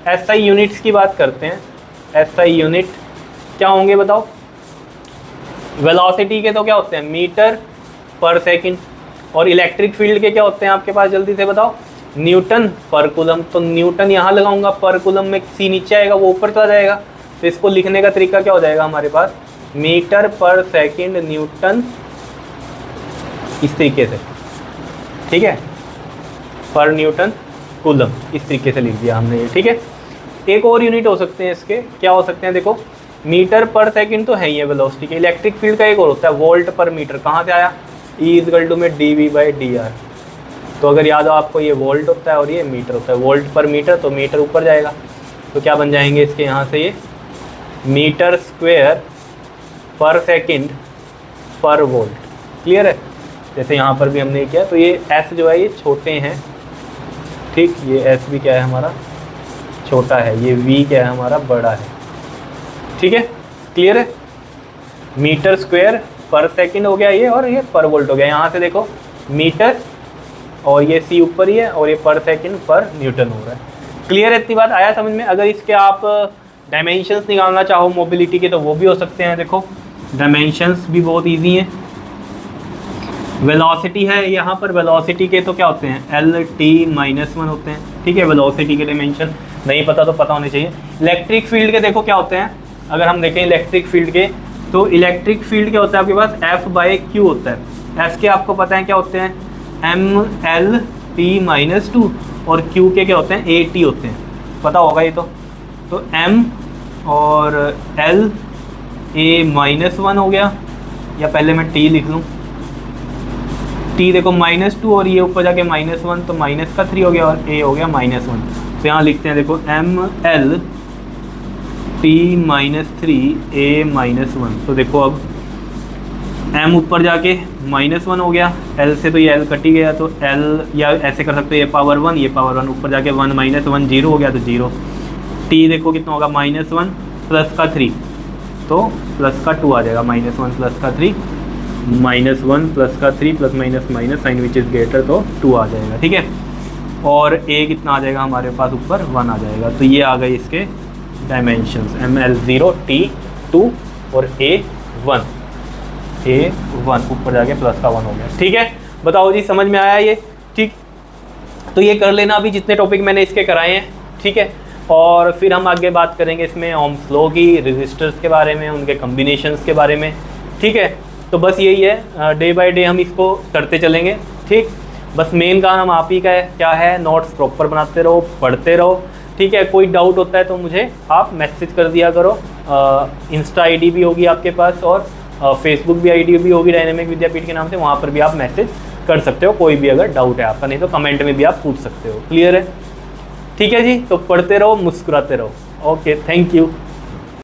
SI यूनिट्स की बात करते हैं। SI यूनिट क्या होंगे बताओ? वेलोसिटी के तो क्या होते हैं, मीटर पर सेकंड, और इलेक्ट्रिक फील्ड के क्या होते हैं आपके पास, जल्दी से बताओ? न्यूटन पर कूलम। तो न्यूटन यहाँ लगाऊंगा, पर कूलम में सी नीचे आएगा, वो ऊपर चला जाएगा। तो इसको लिखने का तरीका क्या हो जाएगा हमारे पास, मीटर पर सेकंड न्यूटन, इस तरीके से, ठीक है, पर न्यूटन कूलम, इस तरीके से लिख दिया हमने ये, ठीक है। एक और यूनिट हो सकते हैं इसके, क्या हो सकते हैं देखो, मीटर पर सेकंड तो है ही है वेलोसिटी के। इलेक्ट्रिक फील्ड का एक और होता है वोल्ट पर मीटर। कहाँ से आया, E में dV/dr। तो अगर याद हो आपको, ये वोल्ट होता है और ये मीटर होता है। वोल्ट पर मीटर, तो मीटर ऊपर जाएगा, तो क्या बन जाएंगे इसके यहाँ से, ये मीटर स्क्वेयर पर सेकंड पर वोल्ट। क्लियर है? जैसे यहाँ पर भी हमने किया, तो ये S जो है ये छोटे हैं, ठीक, ये S भी क्या है हमारा, छोटा है, ये V क्या है हमारा, बड़ा है, ठीक है। क्लियर है? मीटर स्क्वायर पर सेकंड हो गया ये, और ये पर वोल्ट हो गया। यहाँ से देखो मीटर, और ये C ऊपर ही है, और ये पर सेकंड पर न्यूटन हो रहा है। क्लियर है इतनी बात, आया समझ में? अगर इसके आप डायमेंशंस निकालना चाहो मोबिलिटी के, तो वो भी हो सकते हैं। देखो डायमेंशंस भी बहुत ईजी हैं। वेलोसिटी है यहाँ पर, वेलोसिटी के तो क्या होते हैं, LT-1 होते हैं, ठीक है। वेलोसिटी के डायमेंशन नहीं पता तो पता होने चाहिए। इलेक्ट्रिक फील्ड के देखो क्या होते हैं, अगर हम देखें इलेक्ट्रिक फील्ड के, तो इलेक्ट्रिक फील्ड क्या होता है आपके पास, F/Q होता है। F के आपको पता है क्या होते हैं, MLT-2, और Q के क्या होते हैं, AT होते हैं, पता होगा ये तो M और L A-1 हो गया, या पहले मैं T लिख लूँ, T देखो -2, और ये ऊपर जाके -1, तो -3 हो गया, और A हो गया -1। तो यहाँ लिखते हैं देखो MLT-3 A-1। तो देखो अब M ऊपर जाके -1 हो गया, L से तो ये L कट ही गया, तो L, या ऐसे कर सकते हो, ये पावर 1, ये पावर 1, ऊपर जाके 1 -1 0 हो गया, तो 0। T देखो कितना होगा, -1 प्लस का 3, तो प्लस का 2 आ जाएगा, -1 प्लस का 3, -1 प्लस का 3 plus minus minus sign which is greater, तो 2 आ जाएगा, ठीक है। और A कितना आ जाएगा हमारे पास, ऊपर 1 आ जाएगा। तो ये आ गए इसके डायमेंशंस, ML0, T2 और A1 ऊपर जाके प्लस का 1 हो गया, ठीक है। बताओ जी, समझ में आया ये? ठीक, तो ये कर लेना अभी जितने टॉपिक मैंने इसके कराए हैं, ठीक है। और फिर हम आगे बात करेंगे इसमें ओम्स लॉ की, रेजिस्टर्स के बारे में, उनके कम्बिनेशंस के बारे में, ठीक है। तो बस यही है, डे बाय डे हम इसको करते चलेंगे, ठीक। बस मेन काम आप ही का है, क्या है, नोट्स प्रॉपर बनाते रहो, पढ़ते रहो, ठीक है। कोई डाउट होता है तो मुझे आप मैसेज कर दिया करो। इंस्टा आईडी भी होगी आपके पास, और फेसबुक भी आईडी भी होगी डायनेमिक विद्यापीठ के नाम से, वहाँ पर भी आप मैसेज कर सकते हो, कोई भी अगर डाउट है आपका, नहीं तो कमेंट में भी आप पूछ सकते हो। क्लियर है? ठीक है जी, तो पढ़ते रहो, मुस्कुराते रहो। Okay, thank you.